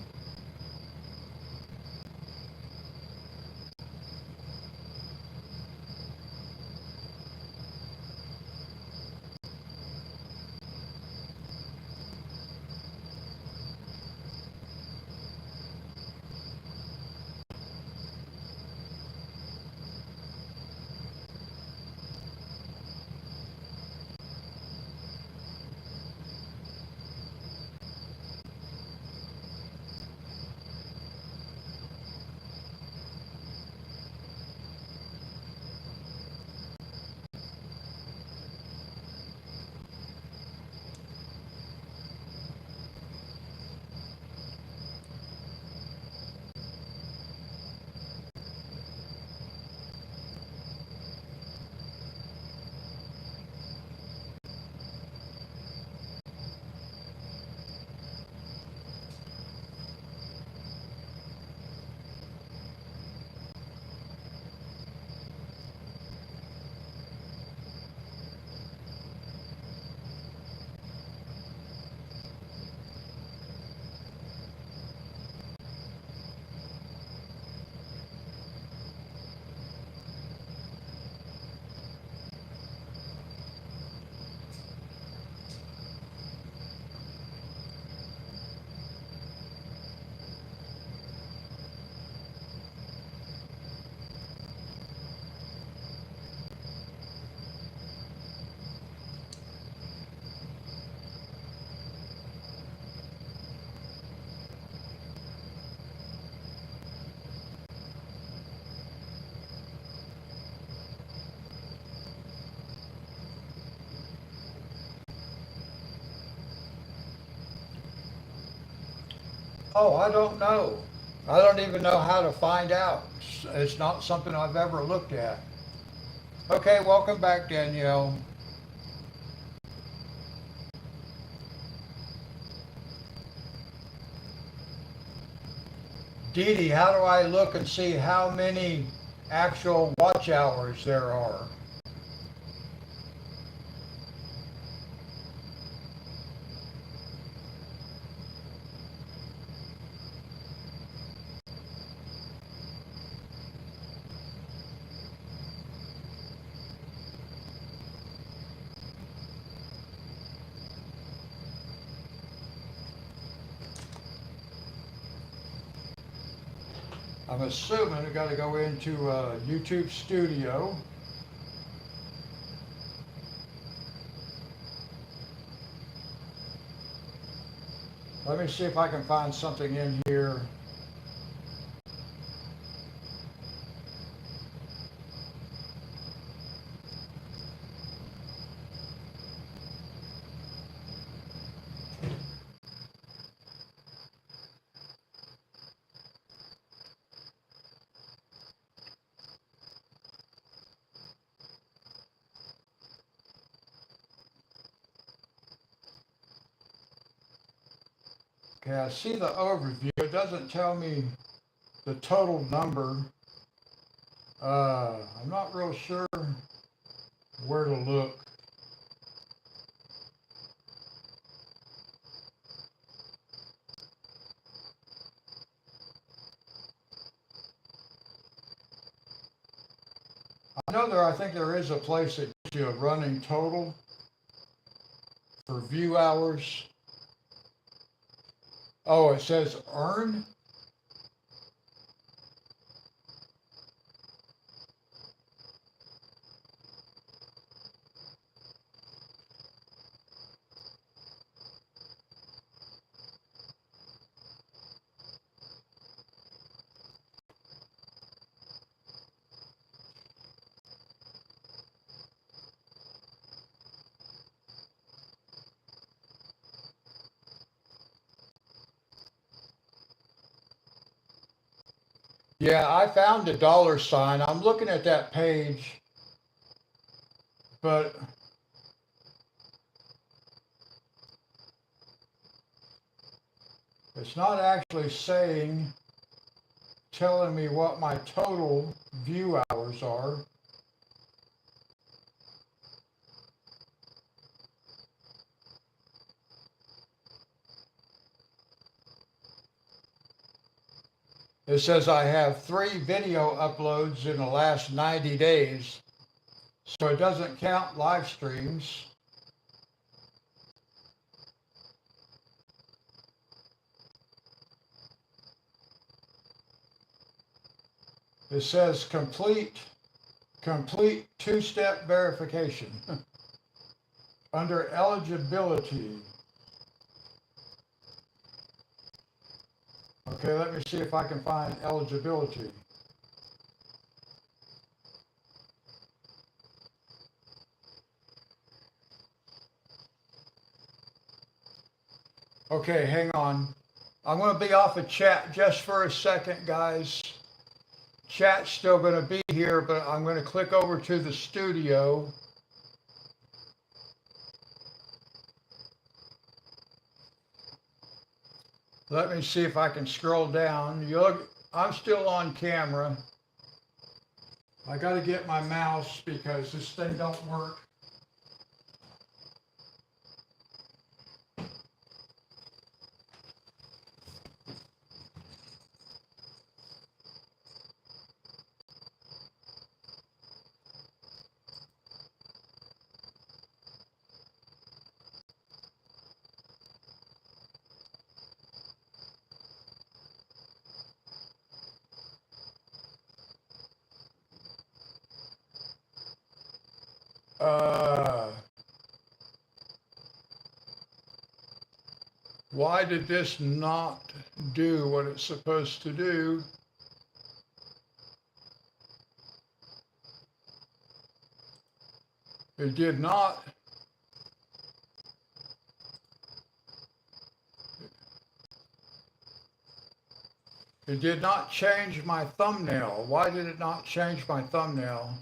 [SPEAKER 1] Oh, I don't know. I don't even know how to find out. It's not something I've ever looked at. Okay, welcome back, Danielle. Dee Dee, how do I look and see how many actual watch hours there are? I'm assuming I got to go into YouTube Studio. Let me see if I can find something in here. Okay, I see the overview. It doesn't tell me the total number. I'm not real sure where to look. I know there, I think there is a place that gives you a running total for view hours. Oh, it says earn? Yeah, I found a dollar sign. I'm looking at that page. but it's not actually telling me what my total view hours are. It says I have 3 video uploads in the last 90 days, so it doesn't count live streams. It says complete 2-step verification. Under eligibility. Okay, let me see if I can find eligibility. Okay, hang on. I'm going to be off of chat just for a second, guys. Chat's still going to be here, but I'm going to click over to the studio. Let me see if I can scroll down. I'm still on camera. I got to get my mouse because this thing don't work. Why did this not do what it's supposed to do? It did not. It did not change my thumbnail. Why did it not change my thumbnail?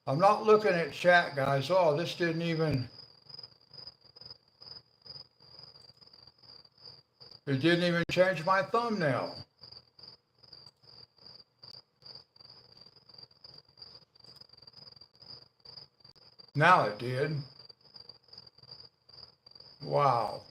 [SPEAKER 1] I'm not looking at chat, guys. Oh, this didn't even. It didn't even change my thumbnail. Now it did. Wow.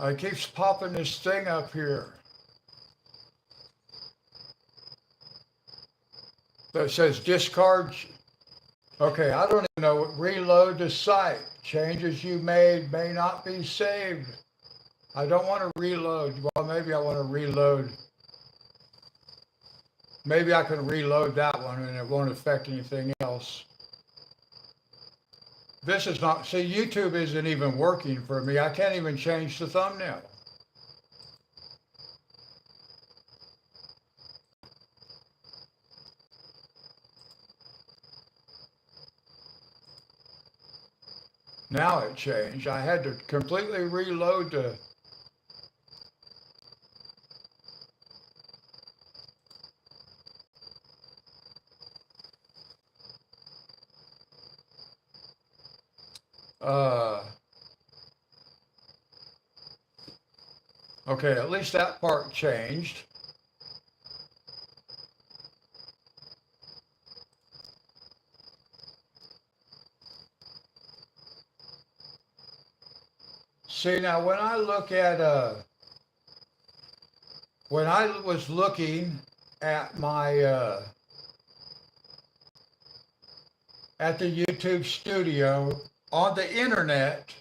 [SPEAKER 1] It keeps popping this thing up here that says discard. Okay, I don't even know. Reload the site. Changes you made may not be saved. I don't want to reload. Well, maybe I want to reload. Maybe I can reload that one and it won't affect anything else. This is not, see, YouTube isn't even working for me. I can't even change the thumbnail. Now it changed. I had to completely reload the. Okay, at least that part changed. See, now when I look at, when I was looking at my, at the YouTube studio on the internet,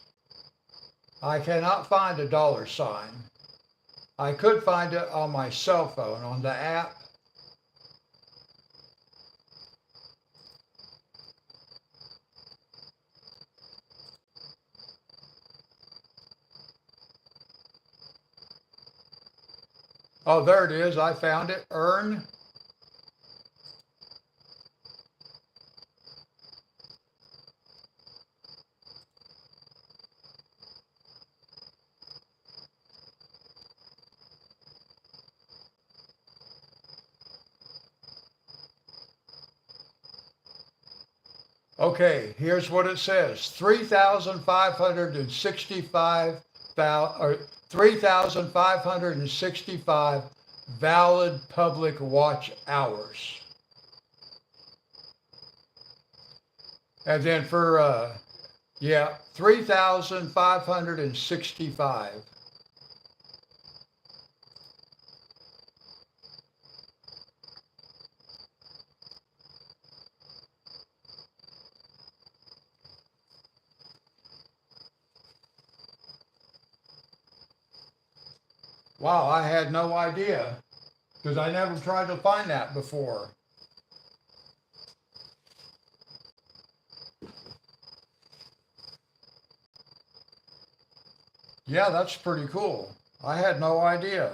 [SPEAKER 1] I cannot find a $sign. I could find it on my cell phone, on the app. Oh, there it is. I found it. Earn. Okay, here's what it says: 3,565 or 3,565 valid public watch hours. And then for yeah, 3,565. Wow, I had no idea because I never tried to find that before. Yeah, that's pretty cool. I had no idea.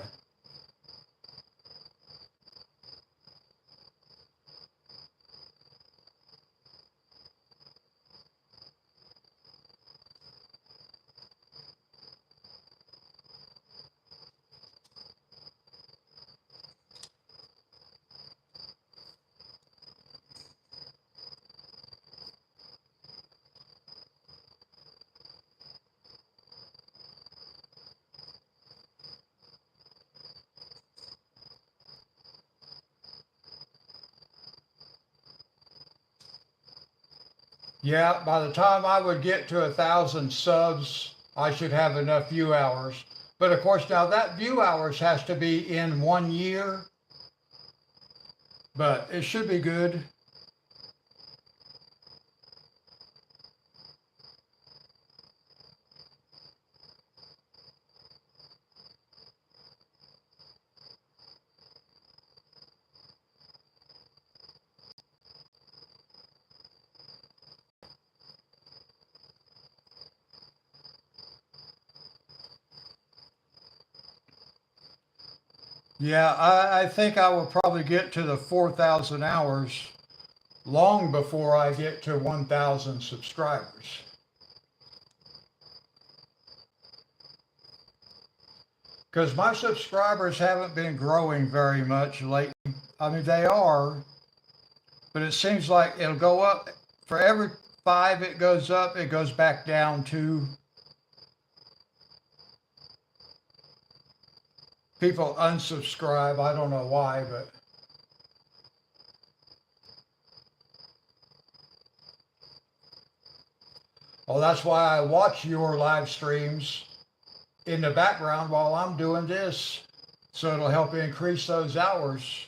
[SPEAKER 1] Yeah, by the time I would get to 1,000 subs, I should have enough view hours. But of course, now that view hours has to be in 1 year, but it should be good. Yeah, I think I will probably get to the 4,000 hours long before I get to 1,000 subscribers. Because my subscribers haven't been growing very much lately. I mean, they are, but it seems like it'll go up for every five it goes up, it goes back down to people unsubscribe. I don't know why, but well, that's why I watch your live streams in the background while I'm doing this. So it'll help increase those hours.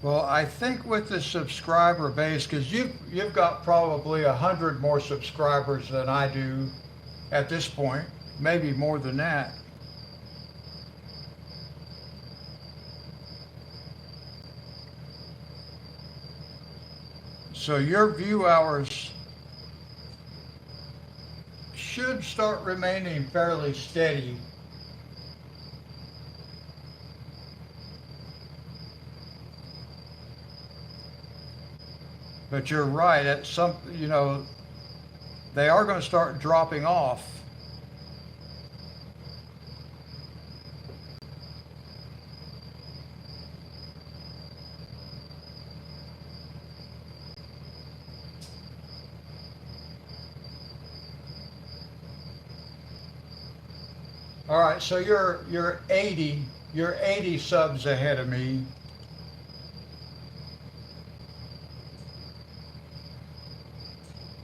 [SPEAKER 1] Well, I think with the subscriber base, because you've got probably 100 more subscribers than I do at this point, maybe more than that. So your view hours should start remaining fairly steady. But you're right, at some, they are going to start dropping off. All right, so you're 80 subs ahead of me.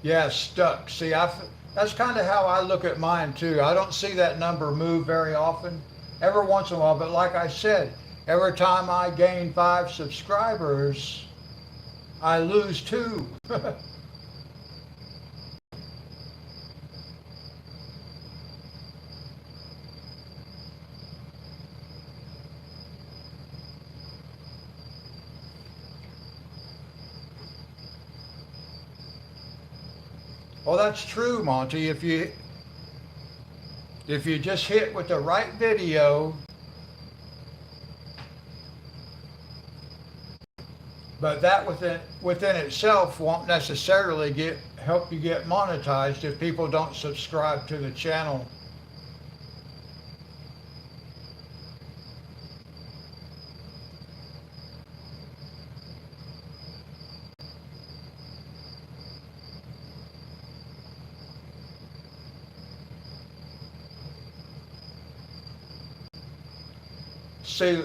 [SPEAKER 1] Yeah, stuck. See, that's kind of how I look at mine too. I don't see that number move very often, every once in a while. But like I said, every time I gain 5 subscribers, I lose 2. Well, that's true, Monty. If you just hit with the right video, but that within itself won't necessarily help you get monetized if people don't subscribe to the channel. See,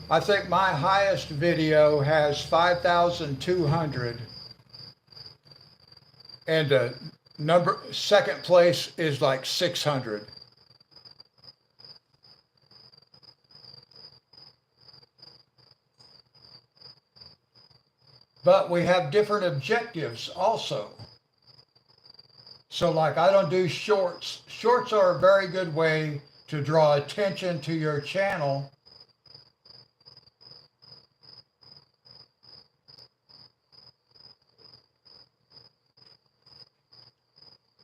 [SPEAKER 1] I think my highest video has 5,200, and second place is like 600. But we have different objectives also. So like I don't do shorts. Shorts are a very good way to draw attention to your channel.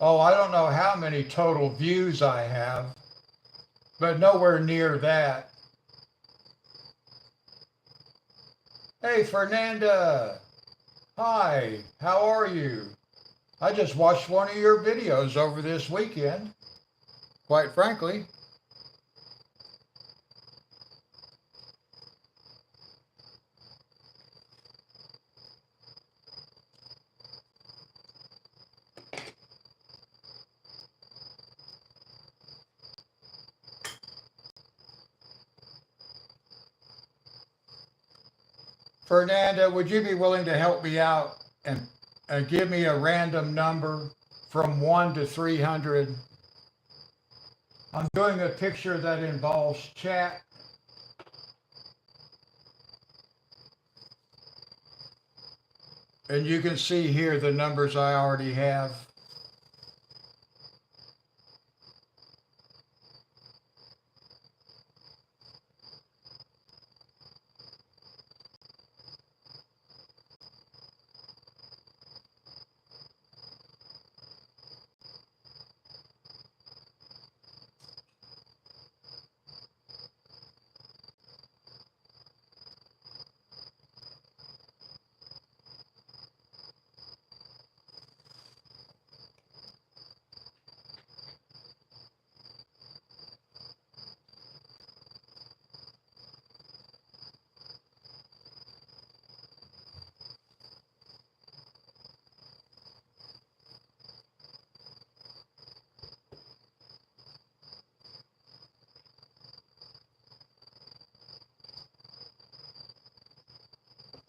[SPEAKER 1] Oh, I don't know how many total views I have, but nowhere near that. Hey, Fernanda. Hi, how are you? I just watched one of your videos over this weekend, quite frankly. Fernanda, would you be willing to help me out and give me a random number from 1 to 300? I'm doing a picture that involves chat. And you can see here the numbers I already have.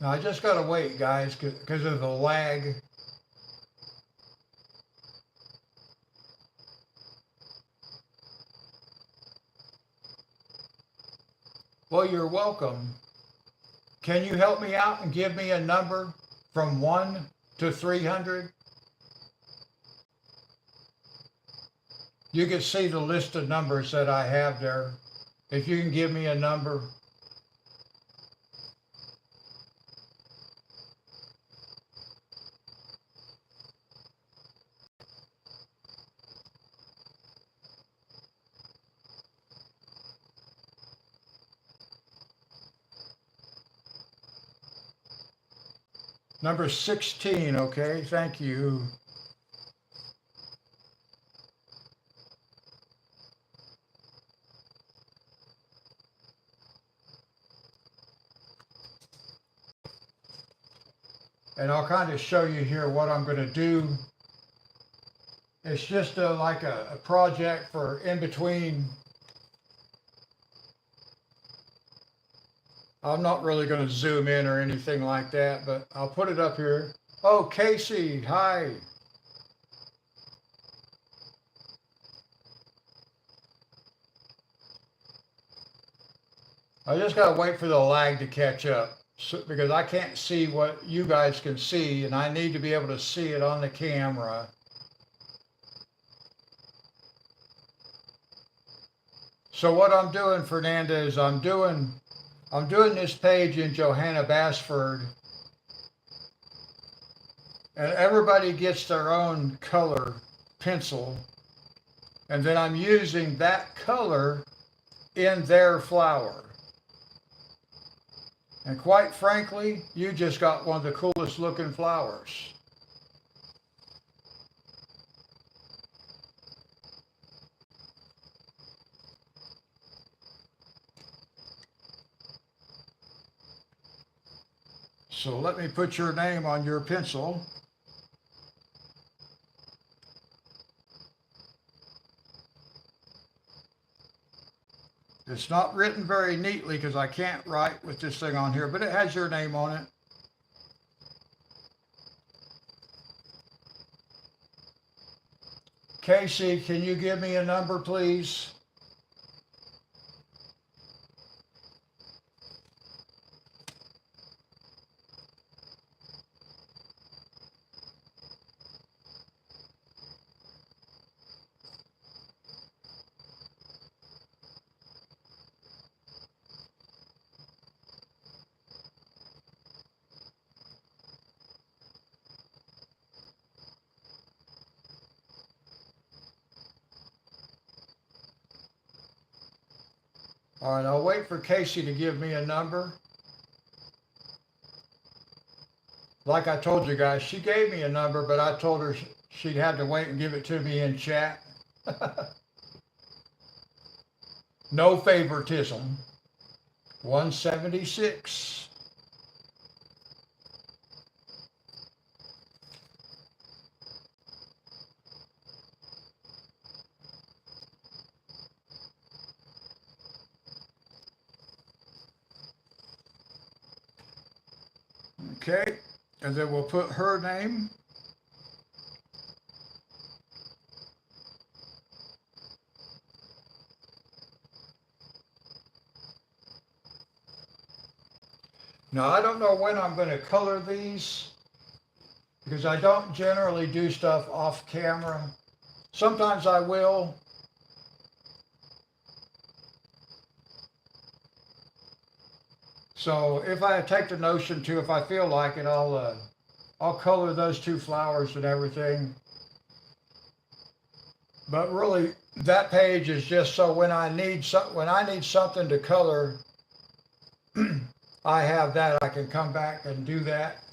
[SPEAKER 1] Now I just gotta wait, guys, because of the lag. Well, you're welcome. Can you help me out and give me a number from 1 to 300? You can see the list of numbers that I have there. If you can give me a number. Number 16, okay, thank you. And I'll kind of show you here what I'm going to do. It's just like a project for in between. I'm not really going to zoom in or anything like that, but I'll put it up here. Oh, Casey, hi. I just got to wait for the lag to catch up because I can't see what you guys can see, and I need to be able to see it on the camera. So what I'm doing, Fernanda, is I'm doing this page in Johanna Basford, and everybody gets their own color pencil, and then I'm using that color in their flower. And quite frankly, you just got one of the coolest looking flowers. So let me put your name on your pencil. It's not written very neatly because I can't write with this thing on here, but it has your name on it. Casey, can you give me a number, please? All right, I'll wait for Casey to give me a number. Like I told you guys, she gave me a number, but I told her she'd have to wait and give it to me in chat. No favoritism. 176. Okay, and then we'll put her name. Now, I don't know when I'm going to color these because I don't generally do stuff off camera. Sometimes I will. So if I take the notion to, if I feel like it, I'll color those two flowers and everything. But really, that page is just so when I need something to color, I have that. I can come back and do that.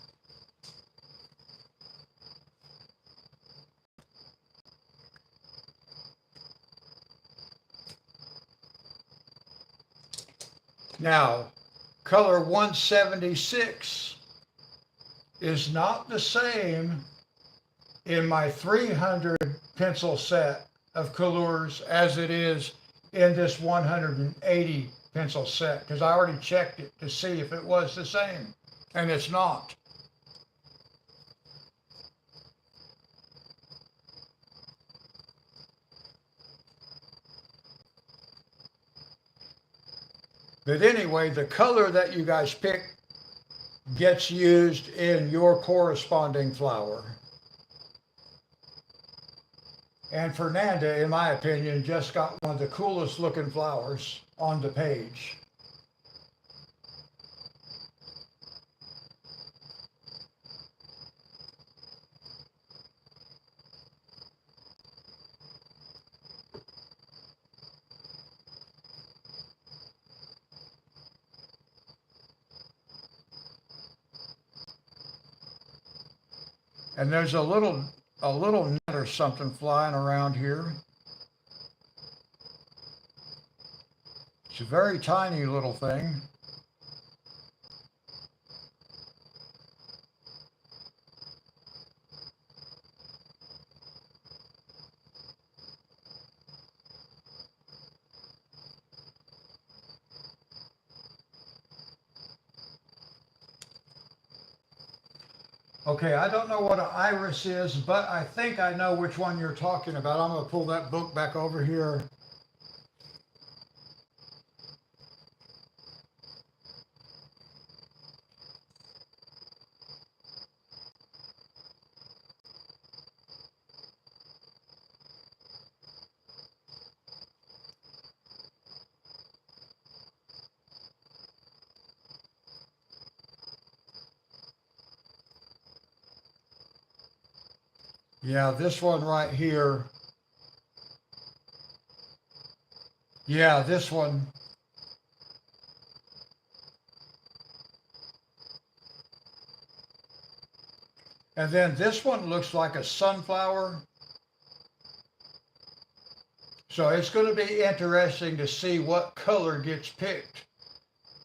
[SPEAKER 1] Now, color 176 is not the same in my 300 pencil set of colors as it is in this 180 pencil set, because I already checked it to see if it was the same, and it's not. But anyway, the color that you guys pick gets used in your corresponding flower. And Fernanda, in my opinion, just got one of the coolest looking flowers on the page. And there's a little net or something flying around here. It's a very tiny little thing. Okay, I don't know what an iris is, but I think I know which one you're talking about. I'm going to pull that book back over here. Yeah, this one right here. Yeah, this one. And then this one looks like a sunflower. So it's going to be interesting to see what color gets picked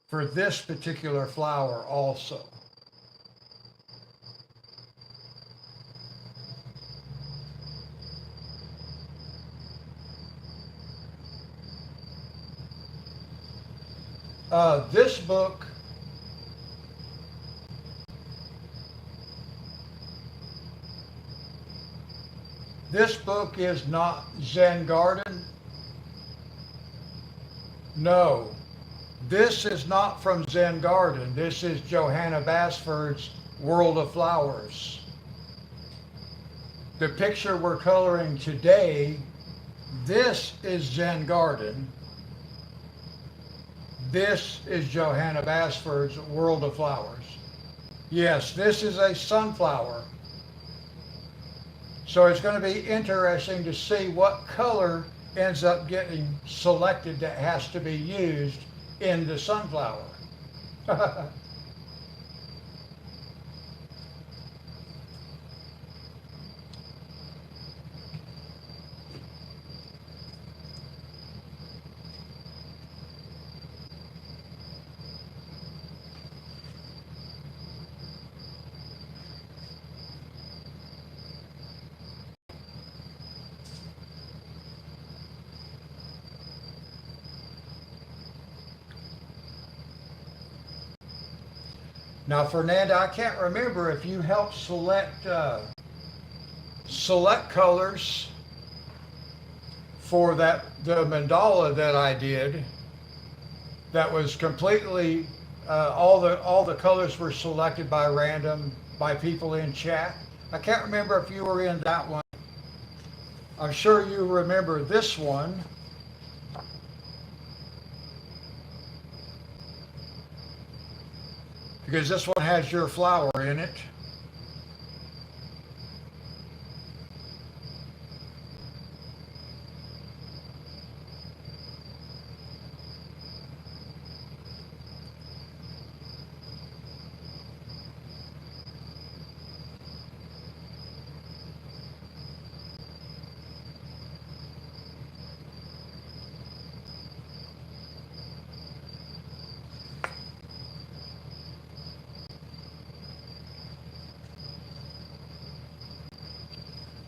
[SPEAKER 1] for this particular flower also. This book, this book is not Zen Garden. No, this is not from Zen Garden. This is Johanna Basford's World of Flowers. The picture we're coloring today, this is Zen Garden. This is Johanna Basford's World of Flowers. Yes, this is a sunflower. So it's going to be interesting to see what color ends up getting selected that has to be used in the sunflower. Now, Fernanda, I can't remember if you helped select colors for the mandala that I did. That was completely all the colors were selected by random by people in chat. I can't remember if you were in that one. I'm sure you remember this one. Because this one has your flower in it.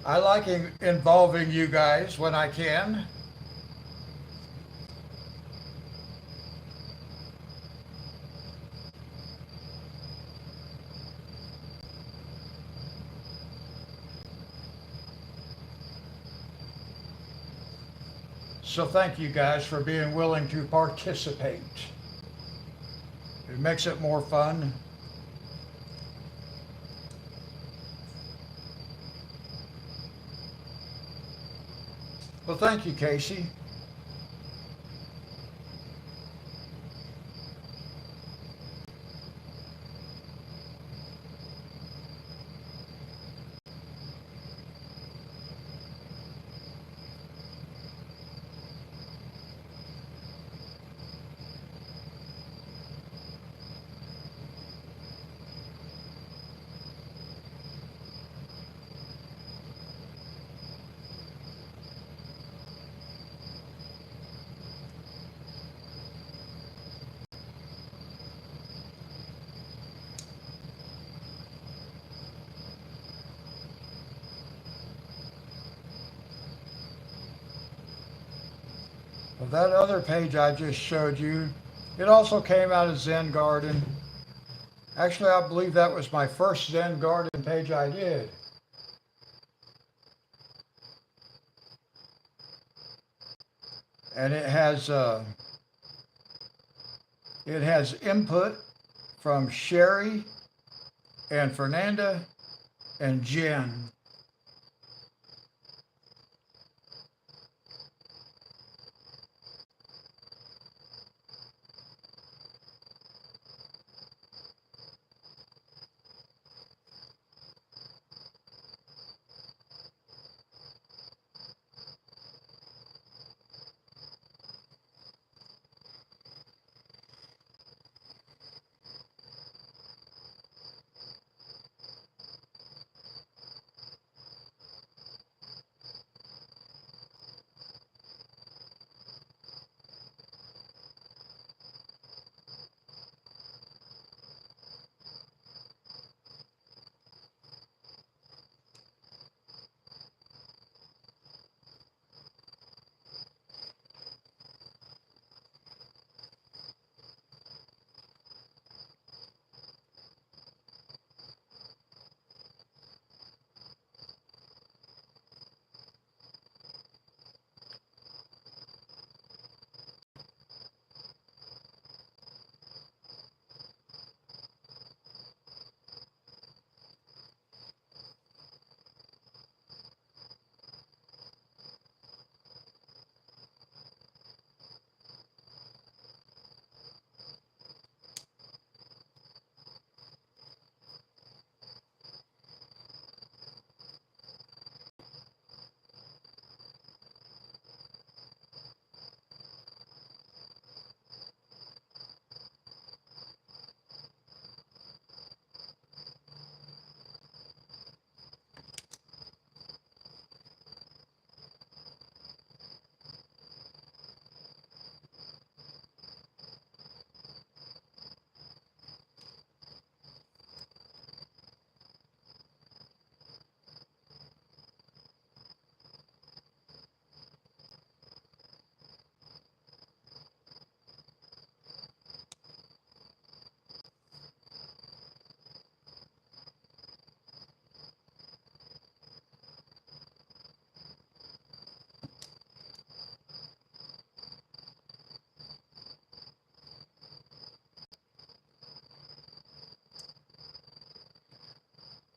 [SPEAKER 1] I like involving you guys when I can. So thank you guys for being willing to participate. It makes it more fun. Well, thank you, Casey. Well, that other page I just showed you, it also came out of Zen Garden. Actually, I believe that was my first Zen Garden page I did. And it has input from Sherry and Fernanda and Jen.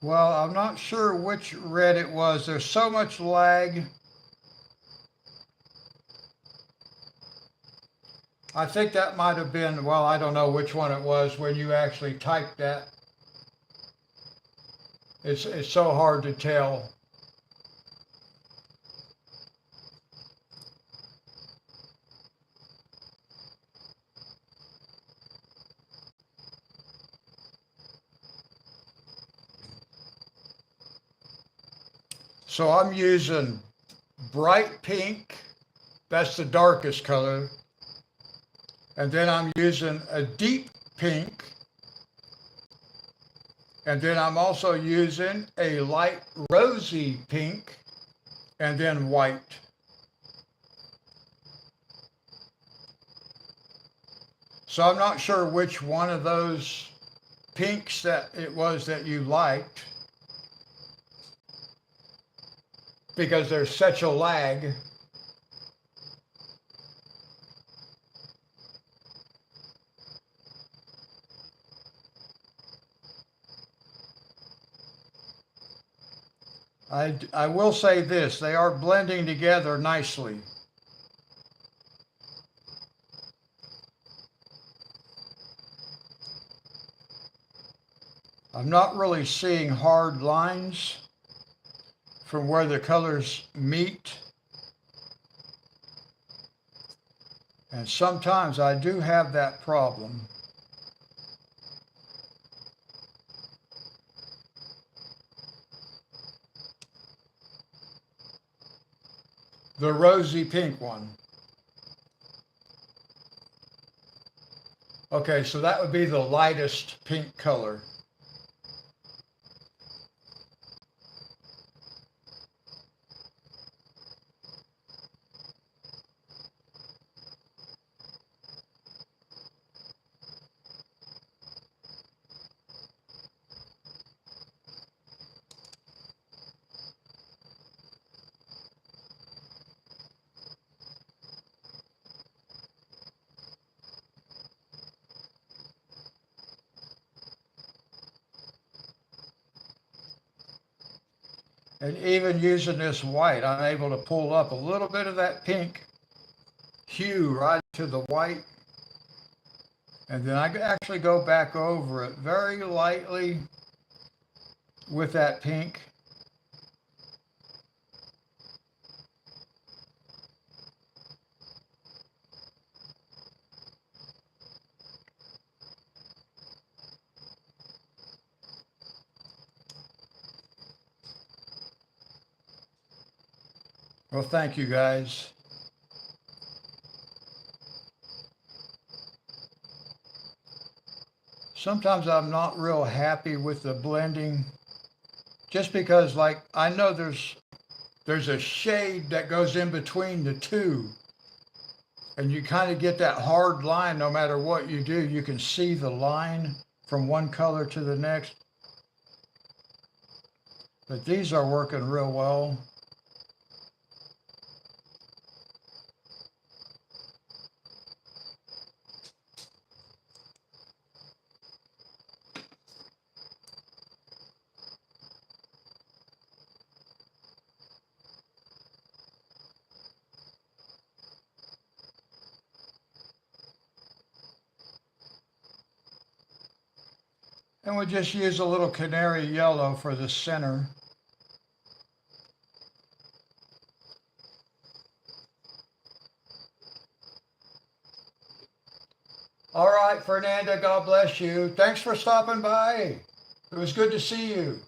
[SPEAKER 1] Well, I'm not sure which red it was. There's so much lag. I think that might have been, well, I don't know which one it was when you actually typed that. It's so hard to tell. So I'm using bright pink. That's the darkest color. And then I'm using a deep pink. And then I'm also using a light rosy pink and then white. So I'm not sure which one of those pinks that it was that you liked because there's such a lag. I will say this, they are blending together nicely. I'm not really seeing hard lines from where the colors meet. And sometimes I do have that problem. The rosy pink one. Okay, so that would be the lightest pink color. And even using this white, I'm able to pull up a little bit of that pink hue right to the white. And then I actually go back over it very lightly with that pink. Well, thank you guys. Sometimes I'm not real happy with the blending just because like I know there's a shade that goes in between the two and you kind of get that hard line no matter what you do. You can see the line from one color to the next. But these are working real well. And we just use a little canary yellow for the center. All right, Fernanda, God bless you. Thanks for stopping by. It was good to see you.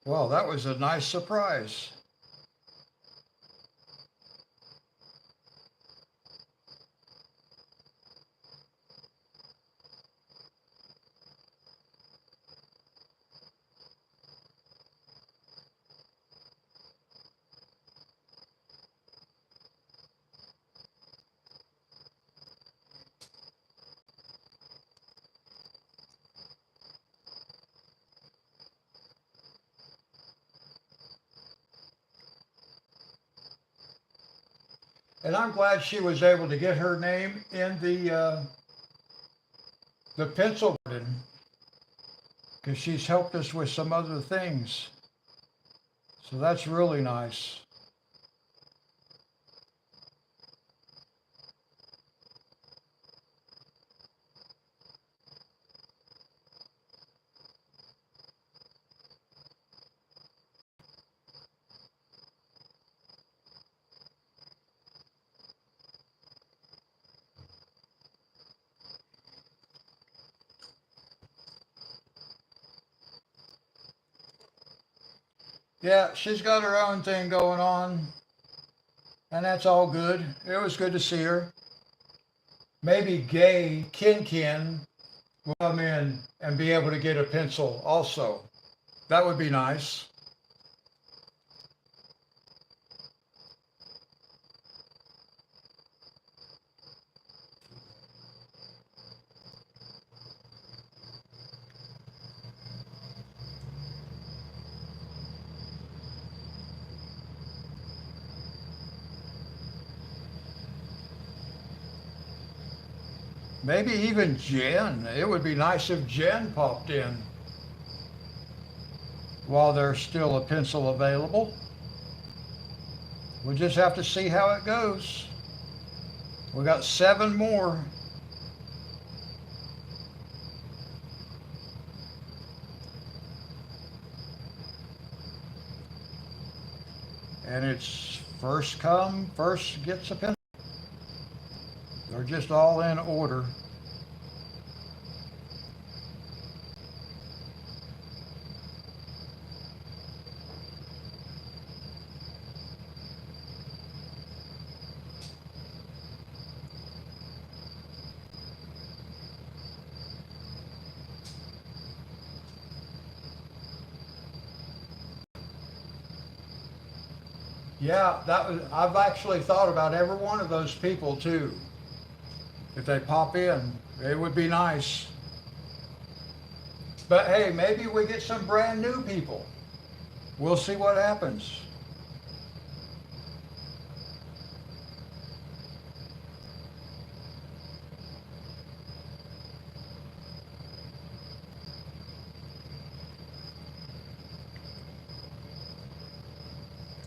[SPEAKER 1] Well, that was a nice surprise. And I'm glad she was able to get her name in the pencil garden because she's helped us with some other things. So that's really nice. Yeah, she's got her own thing going on, and that's all good. It was good to see her. Maybe Gay Kin will come in and be able to get a pencil also. That would be nice. Maybe even Jen. It would be nice if Jen popped in while there's still a pencil available. We'll just have to see how it goes. We got 7 more. And it's first come, first gets a pencil. They're just all in order. Yeah, I've actually thought about every one of those people too. If they pop in, it would be nice. But hey, maybe we get some brand new people. We'll see what happens.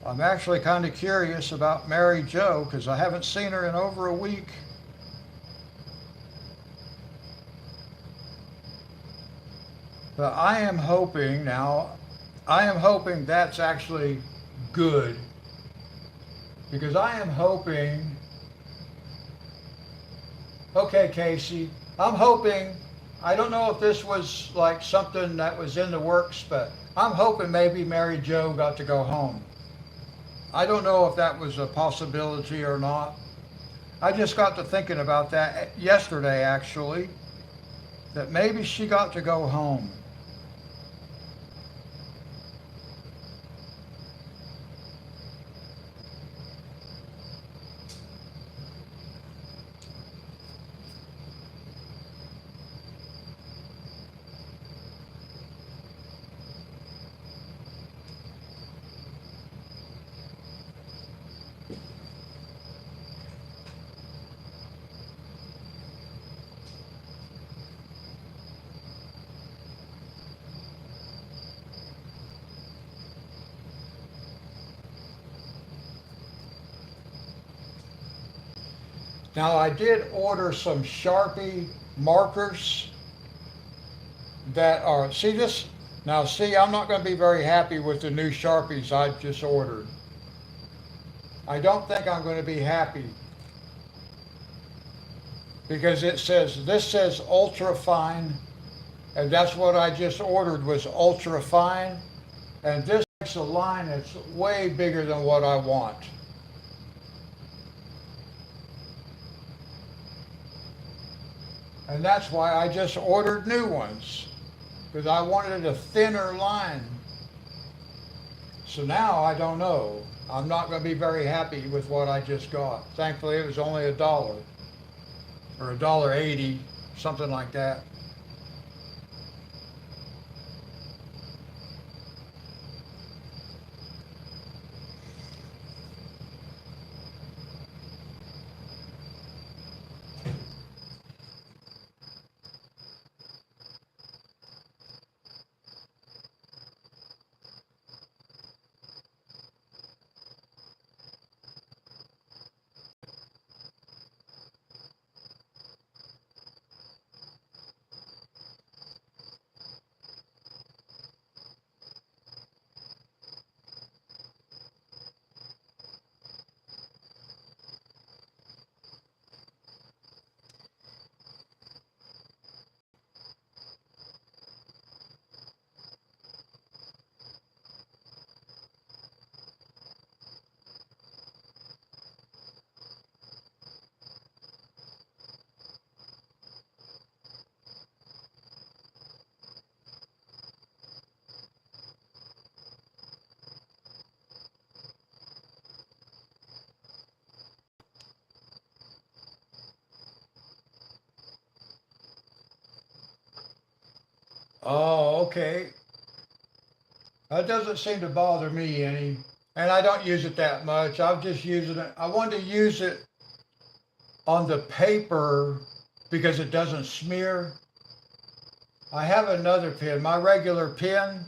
[SPEAKER 1] I'm actually kind of curious about Mary Jo because I haven't seen her in over a week. But I am hoping that's actually good. Because I am hoping, okay, Casey, I'm hoping, I don't know if this was like something that was in the works, but I'm hoping maybe Mary Jo got to go home. I don't know if that was a possibility or not. I just got to thinking about that yesterday, actually, that maybe she got to go home. Now I did order some Sharpie markers that are, see this, now see, I'm not going to be very happy with the new Sharpies I just ordered. I don't think I'm going to be happy because this says ultra fine, and that's what I just ordered was ultra fine, and this makes a line that's way bigger than what I want. And that's why I just ordered new ones, because I wanted a thinner line. So now I don't know. I'm not going to be very happy with what I just got. Thankfully it was only $1 or $1.80, something like that. Oh, okay. That doesn't seem to bother me any. And I don't use it that much. I'm just using it. I want to use it on the paper because it doesn't smear. I have another pen, my regular pen.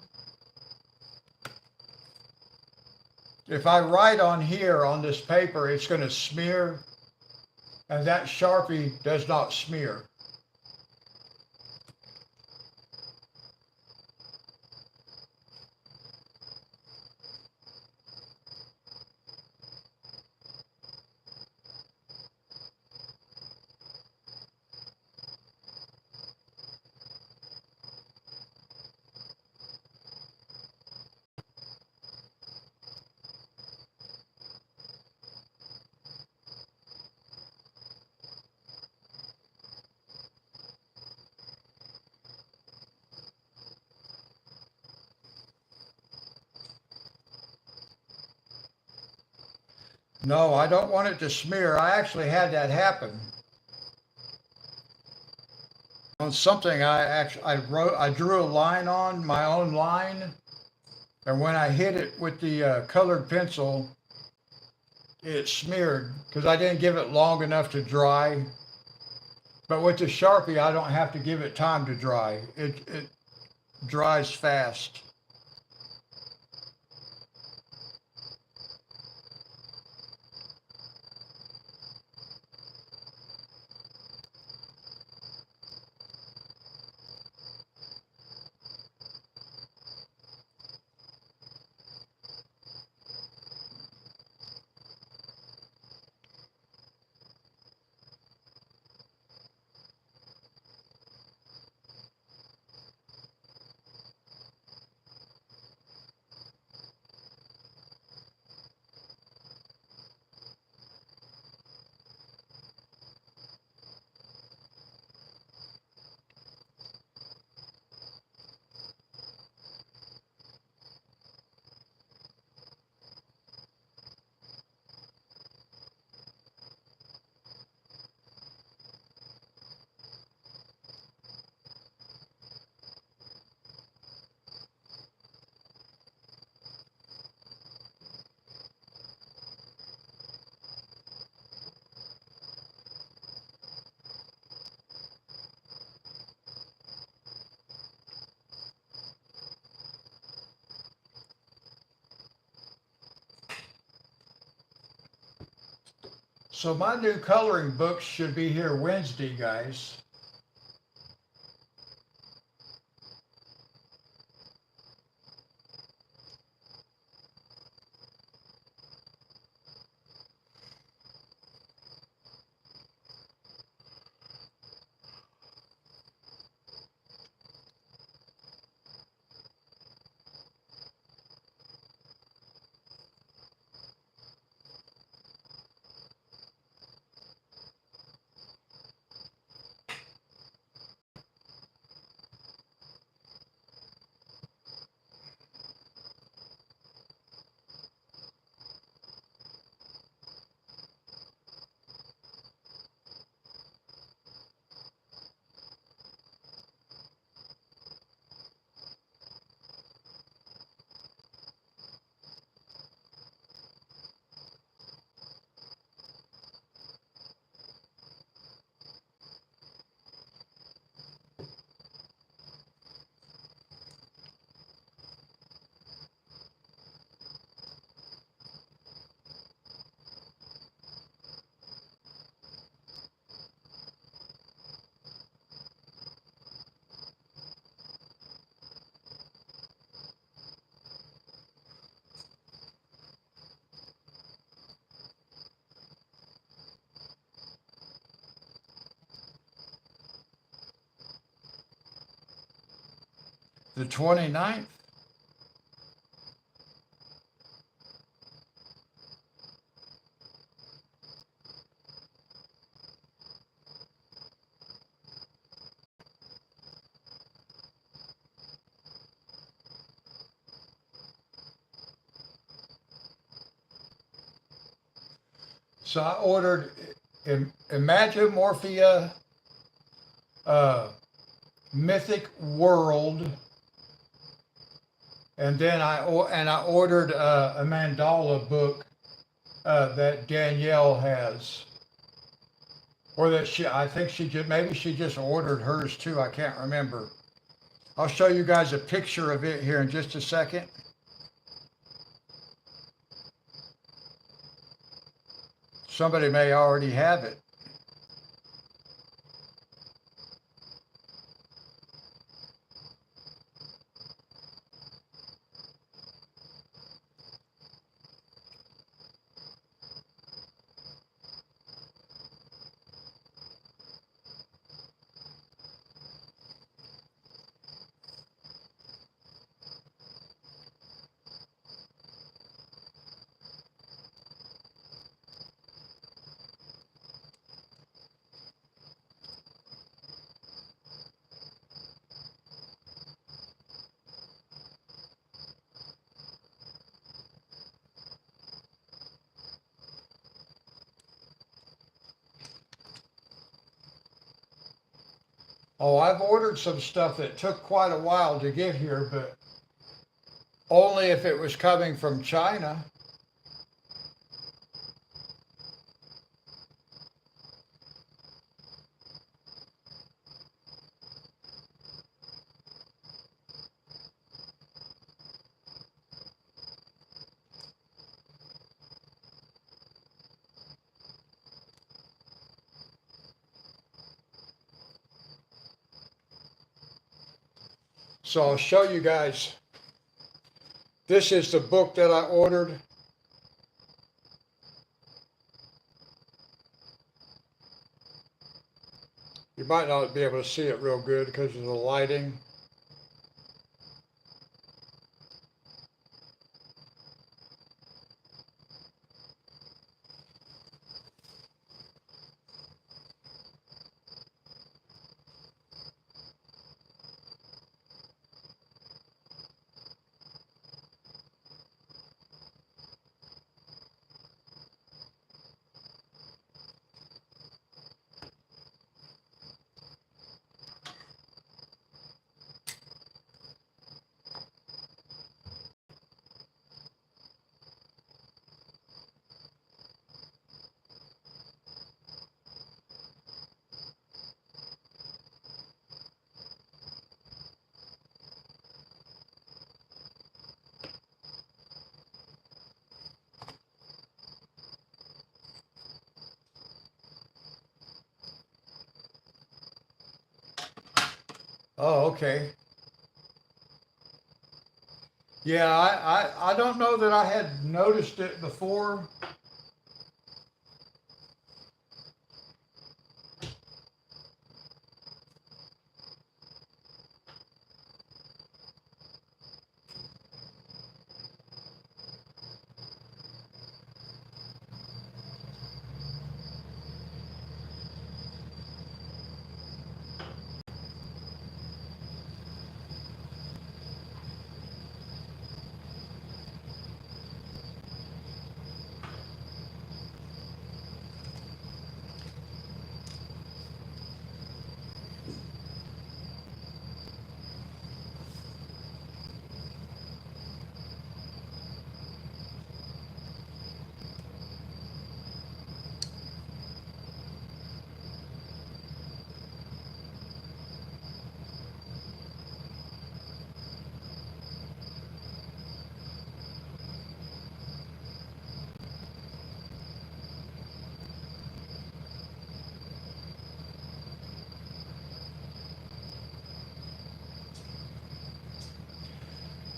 [SPEAKER 1] if I write on here on this paper, it's going to smear, and that Sharpie does not smear. No, I don't want it to smear. I actually had that happen on something. I drew a line on my own line, and when I hit it with the colored pencil, it smeared because I didn't give it long enough to dry. But with the Sharpie, I don't have to give it time to dry. It dries fast. So my new coloring books should be here Wednesday, guys. The 29th. So I ordered Imagimorphia uh, Mythic World, and then I ordered a mandala book that Danielle has, or that I think maybe she just ordered hers too. I can't remember. I'll show you guys a picture of it here in just a second. Somebody may already have it. Oh, I've ordered some stuff that took quite a while to get here, but only if it was coming from China. So I'll show you guys. This is the book that I ordered. You might not be able to see it real good because of the lighting. Oh, okay. Yeah, I don't know that I had noticed it before.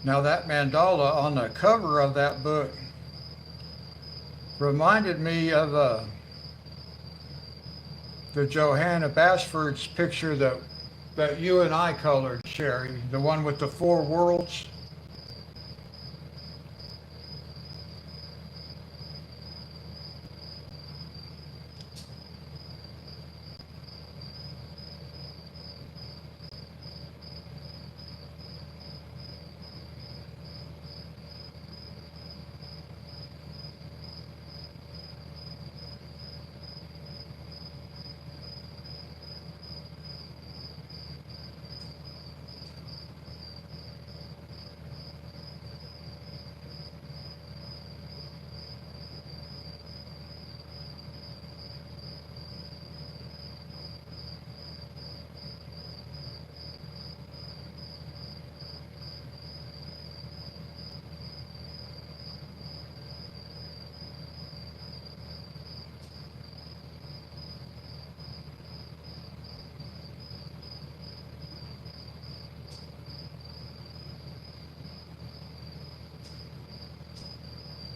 [SPEAKER 1] Now that mandala on the cover of that book reminded me of the Johanna Basford's picture that you and I colored, Sherry, the one with the four worlds.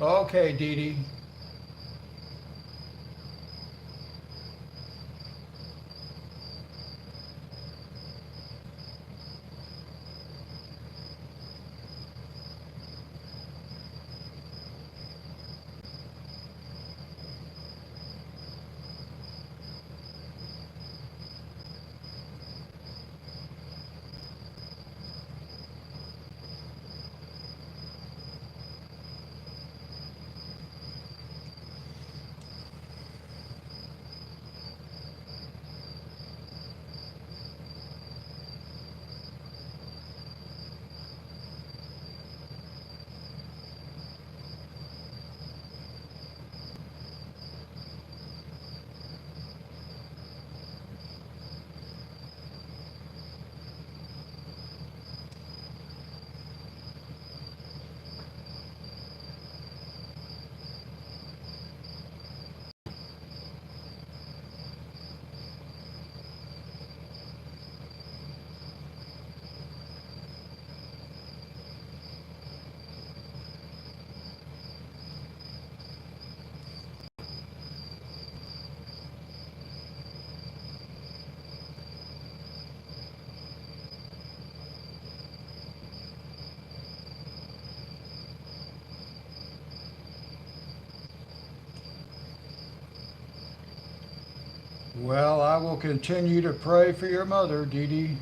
[SPEAKER 1] Okay, Dee Dee. Well, I will continue to pray for your mother, Dee Dee.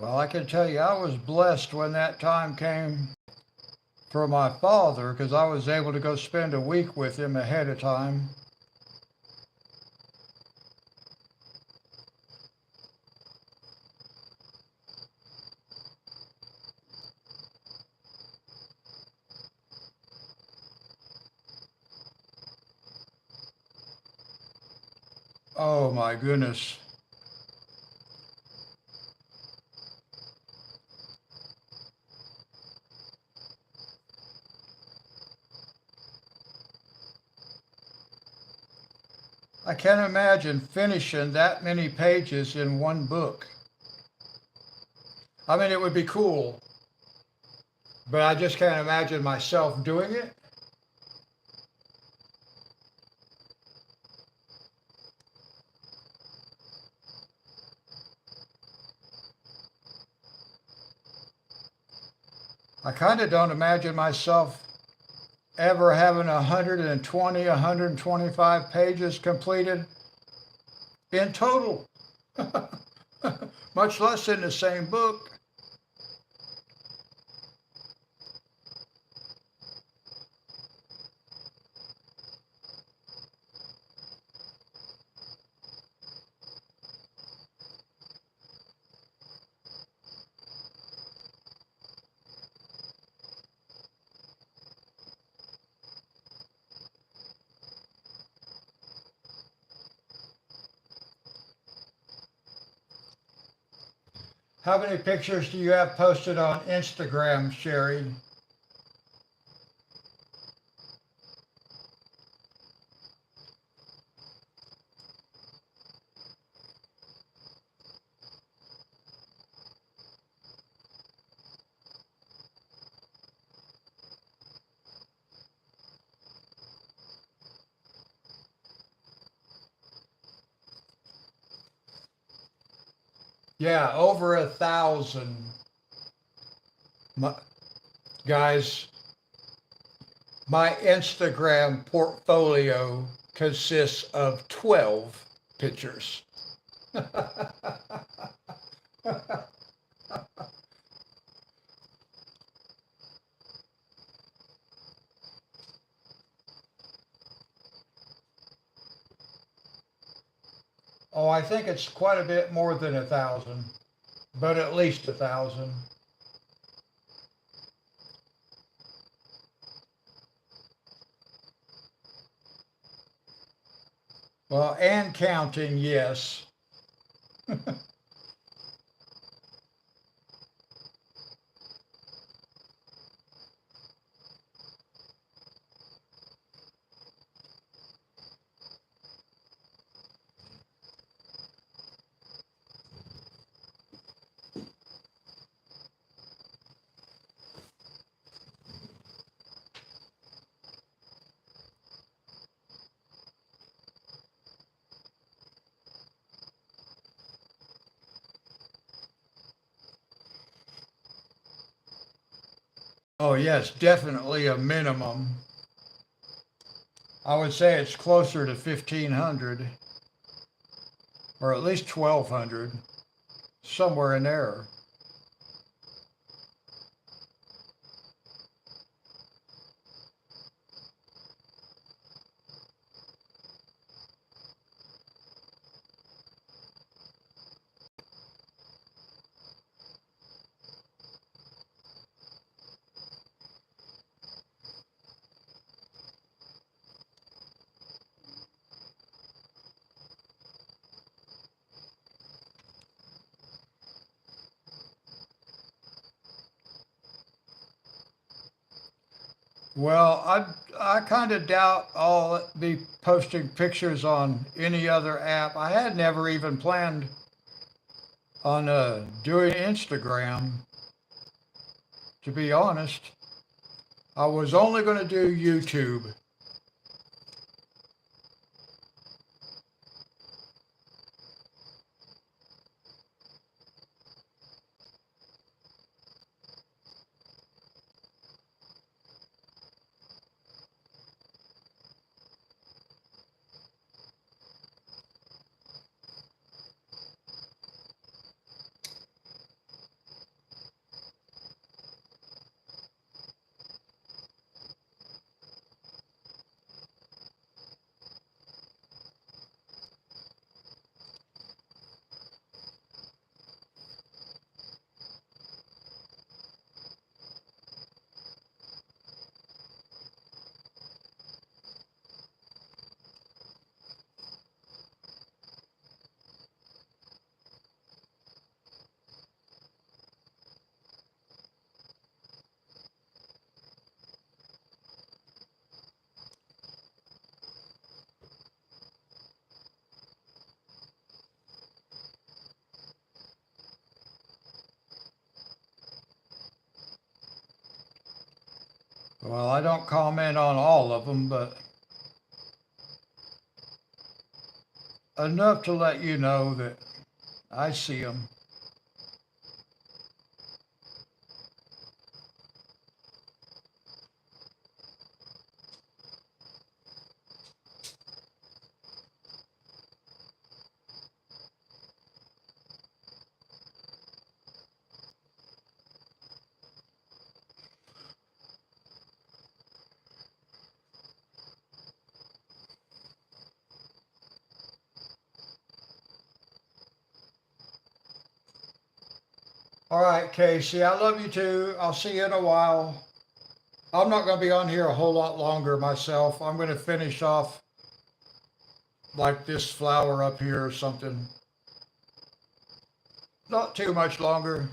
[SPEAKER 1] Well, I can tell you, I was blessed when that time came for my father because I was able to go spend a week with him ahead of time. Oh my goodness. I can't imagine finishing that many pages in one book. I mean, it would be cool, but I just can't imagine myself doing it. I kind of don't imagine myself ever having 120, 125 pages completed in total, much less in the same book. How many pictures do you have posted on Instagram, Sherry? Yeah, over 1,000. My, guys, my Instagram portfolio consists of 12 pictures. Oh, I think it's quite a bit more than 1,000, but at least 1,000. Well, and counting, yes. Oh, yes, definitely a minimum. I would say it's closer to 1,500 or at least 1,200, somewhere in there. Well, I kind of doubt I'll be posting pictures on any other app. I had never even planned on doing Instagram, to be honest. I was only going to do YouTube. Well, I don't comment on all of them, but enough to let you know that I see them. All right, Casey, I love you too. I'll see you in a while. I'm not going to be on here a whole lot longer myself. I'm going to finish off like this flower up here or something. Not too much longer.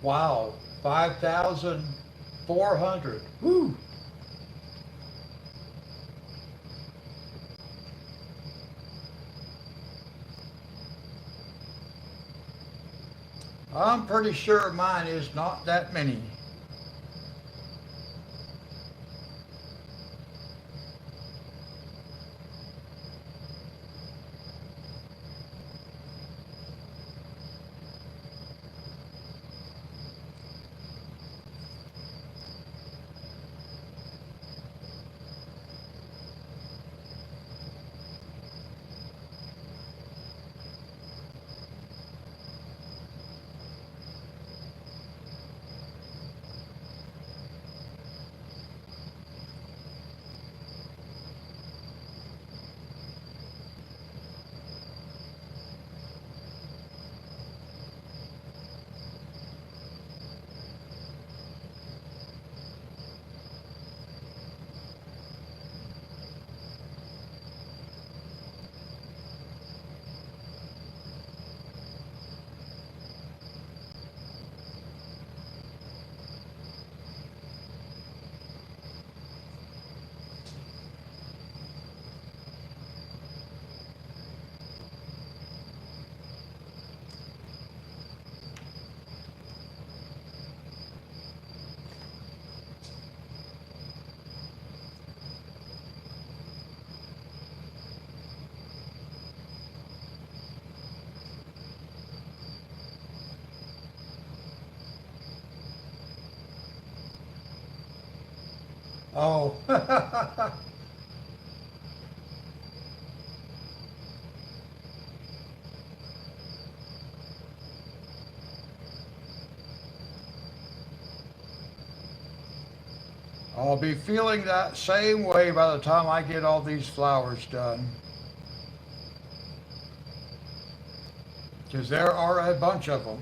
[SPEAKER 1] Wow, 5,400. Woo! I'm pretty sure mine is not that many. Oh, I'll be feeling that same way by the time I get all these flowers done. Because there are a bunch of them.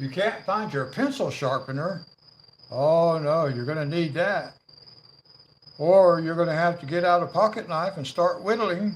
[SPEAKER 1] You can't find your pencil sharpener. Oh no, you're going to need that. Or you're going to have to get out a pocket knife and start whittling.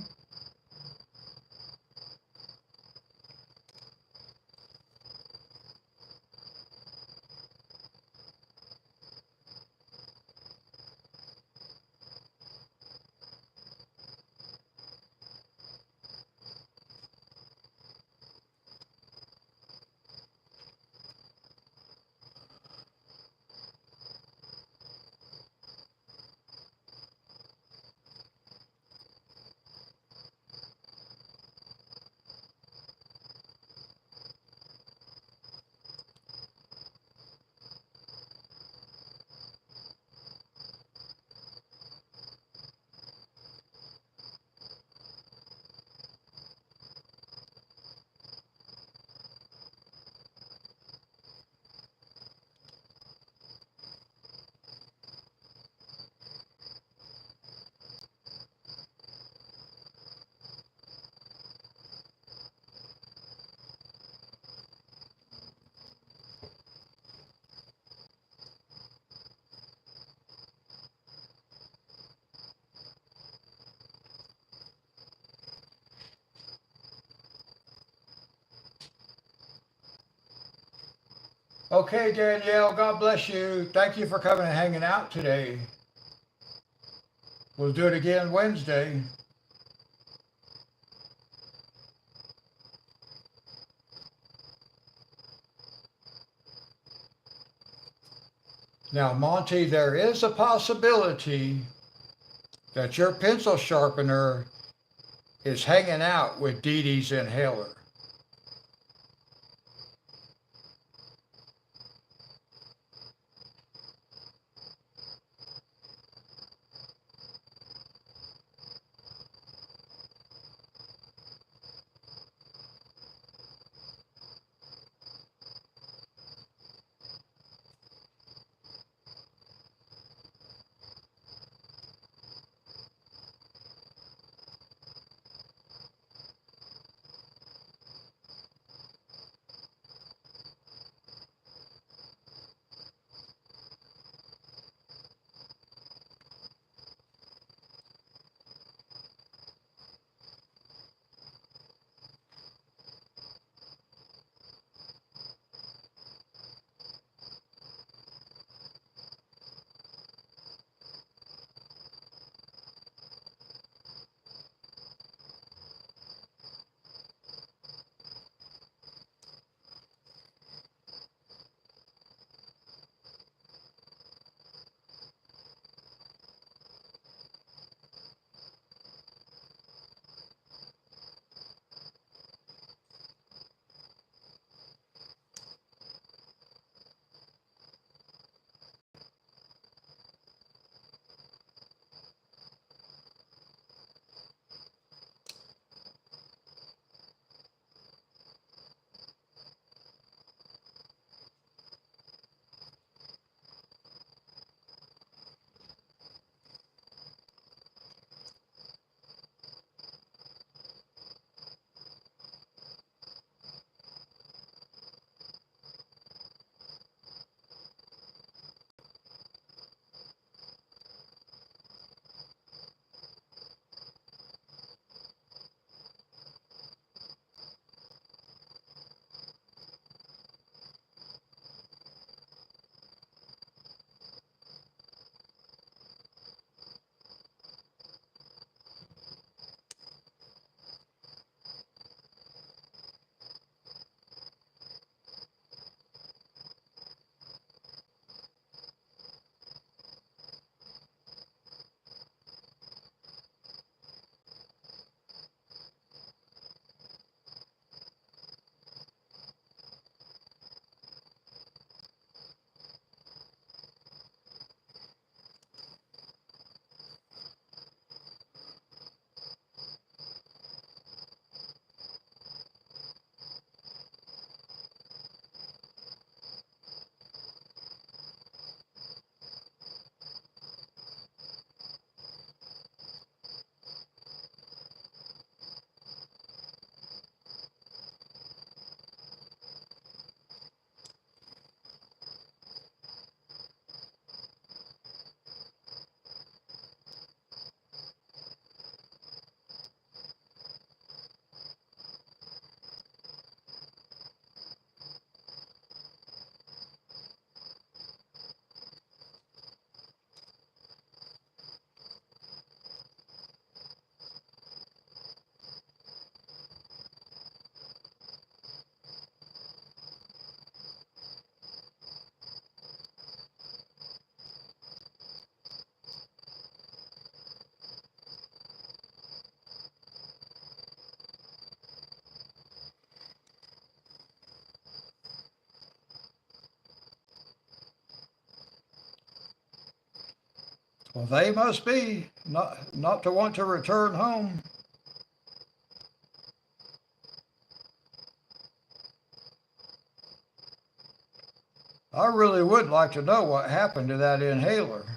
[SPEAKER 1] Okay, Danielle, God bless you. Thank you for coming and hanging out today. We'll do it again Wednesday. Now, Monty, there is a possibility that your pencil sharpener is hanging out with Dee Dee's inhaler. Well, they must be not to want to return home. I really would like to know what happened to that inhaler.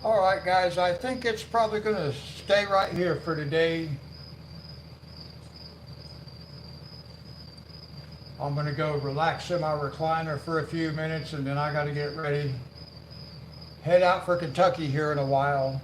[SPEAKER 1] All right, guys, I think it's probably going to stay right here for today. I'm going to go relax in my recliner for a few minutes, and then I got to get ready. Head out for Kentucky here in a while.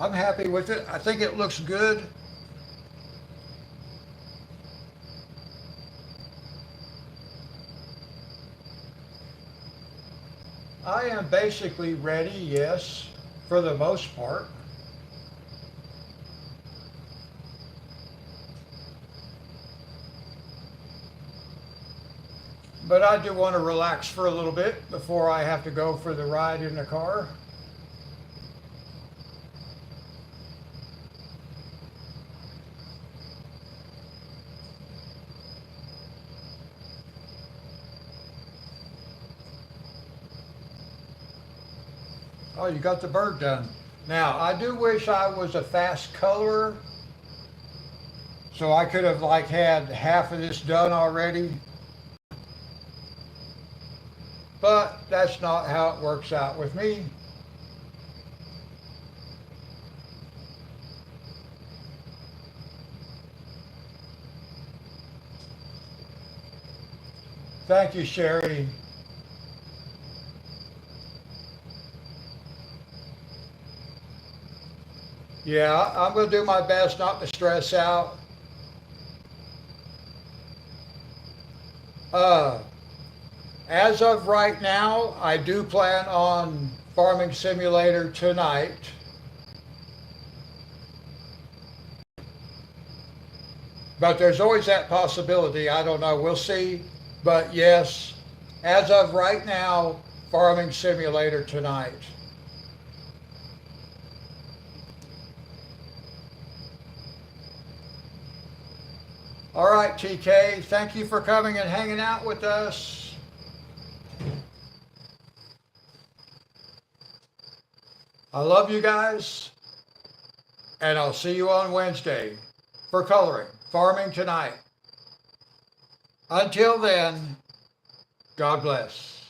[SPEAKER 1] I'm happy with it. I think it looks good. I am basically ready, yes, for the most part. But I do want to relax for a little bit before I have to go for the ride in the car. Oh, you got the bird done. Now, I do wish I was a fast colorer, so I could have like had half of this done already. But that's not how it works out with me. Thank you, Sherry. Yeah, I'm going to do my best not to stress out. Uh, as of right now, I do plan on Farming Simulator tonight. But there's always that possibility. I don't know. We'll see. But yes, as of right now, Farming Simulator tonight. All right, TK, thank you for coming and hanging out with us. I love you guys, and I'll see you on Wednesday for coloring, farming tonight. Until then, God bless.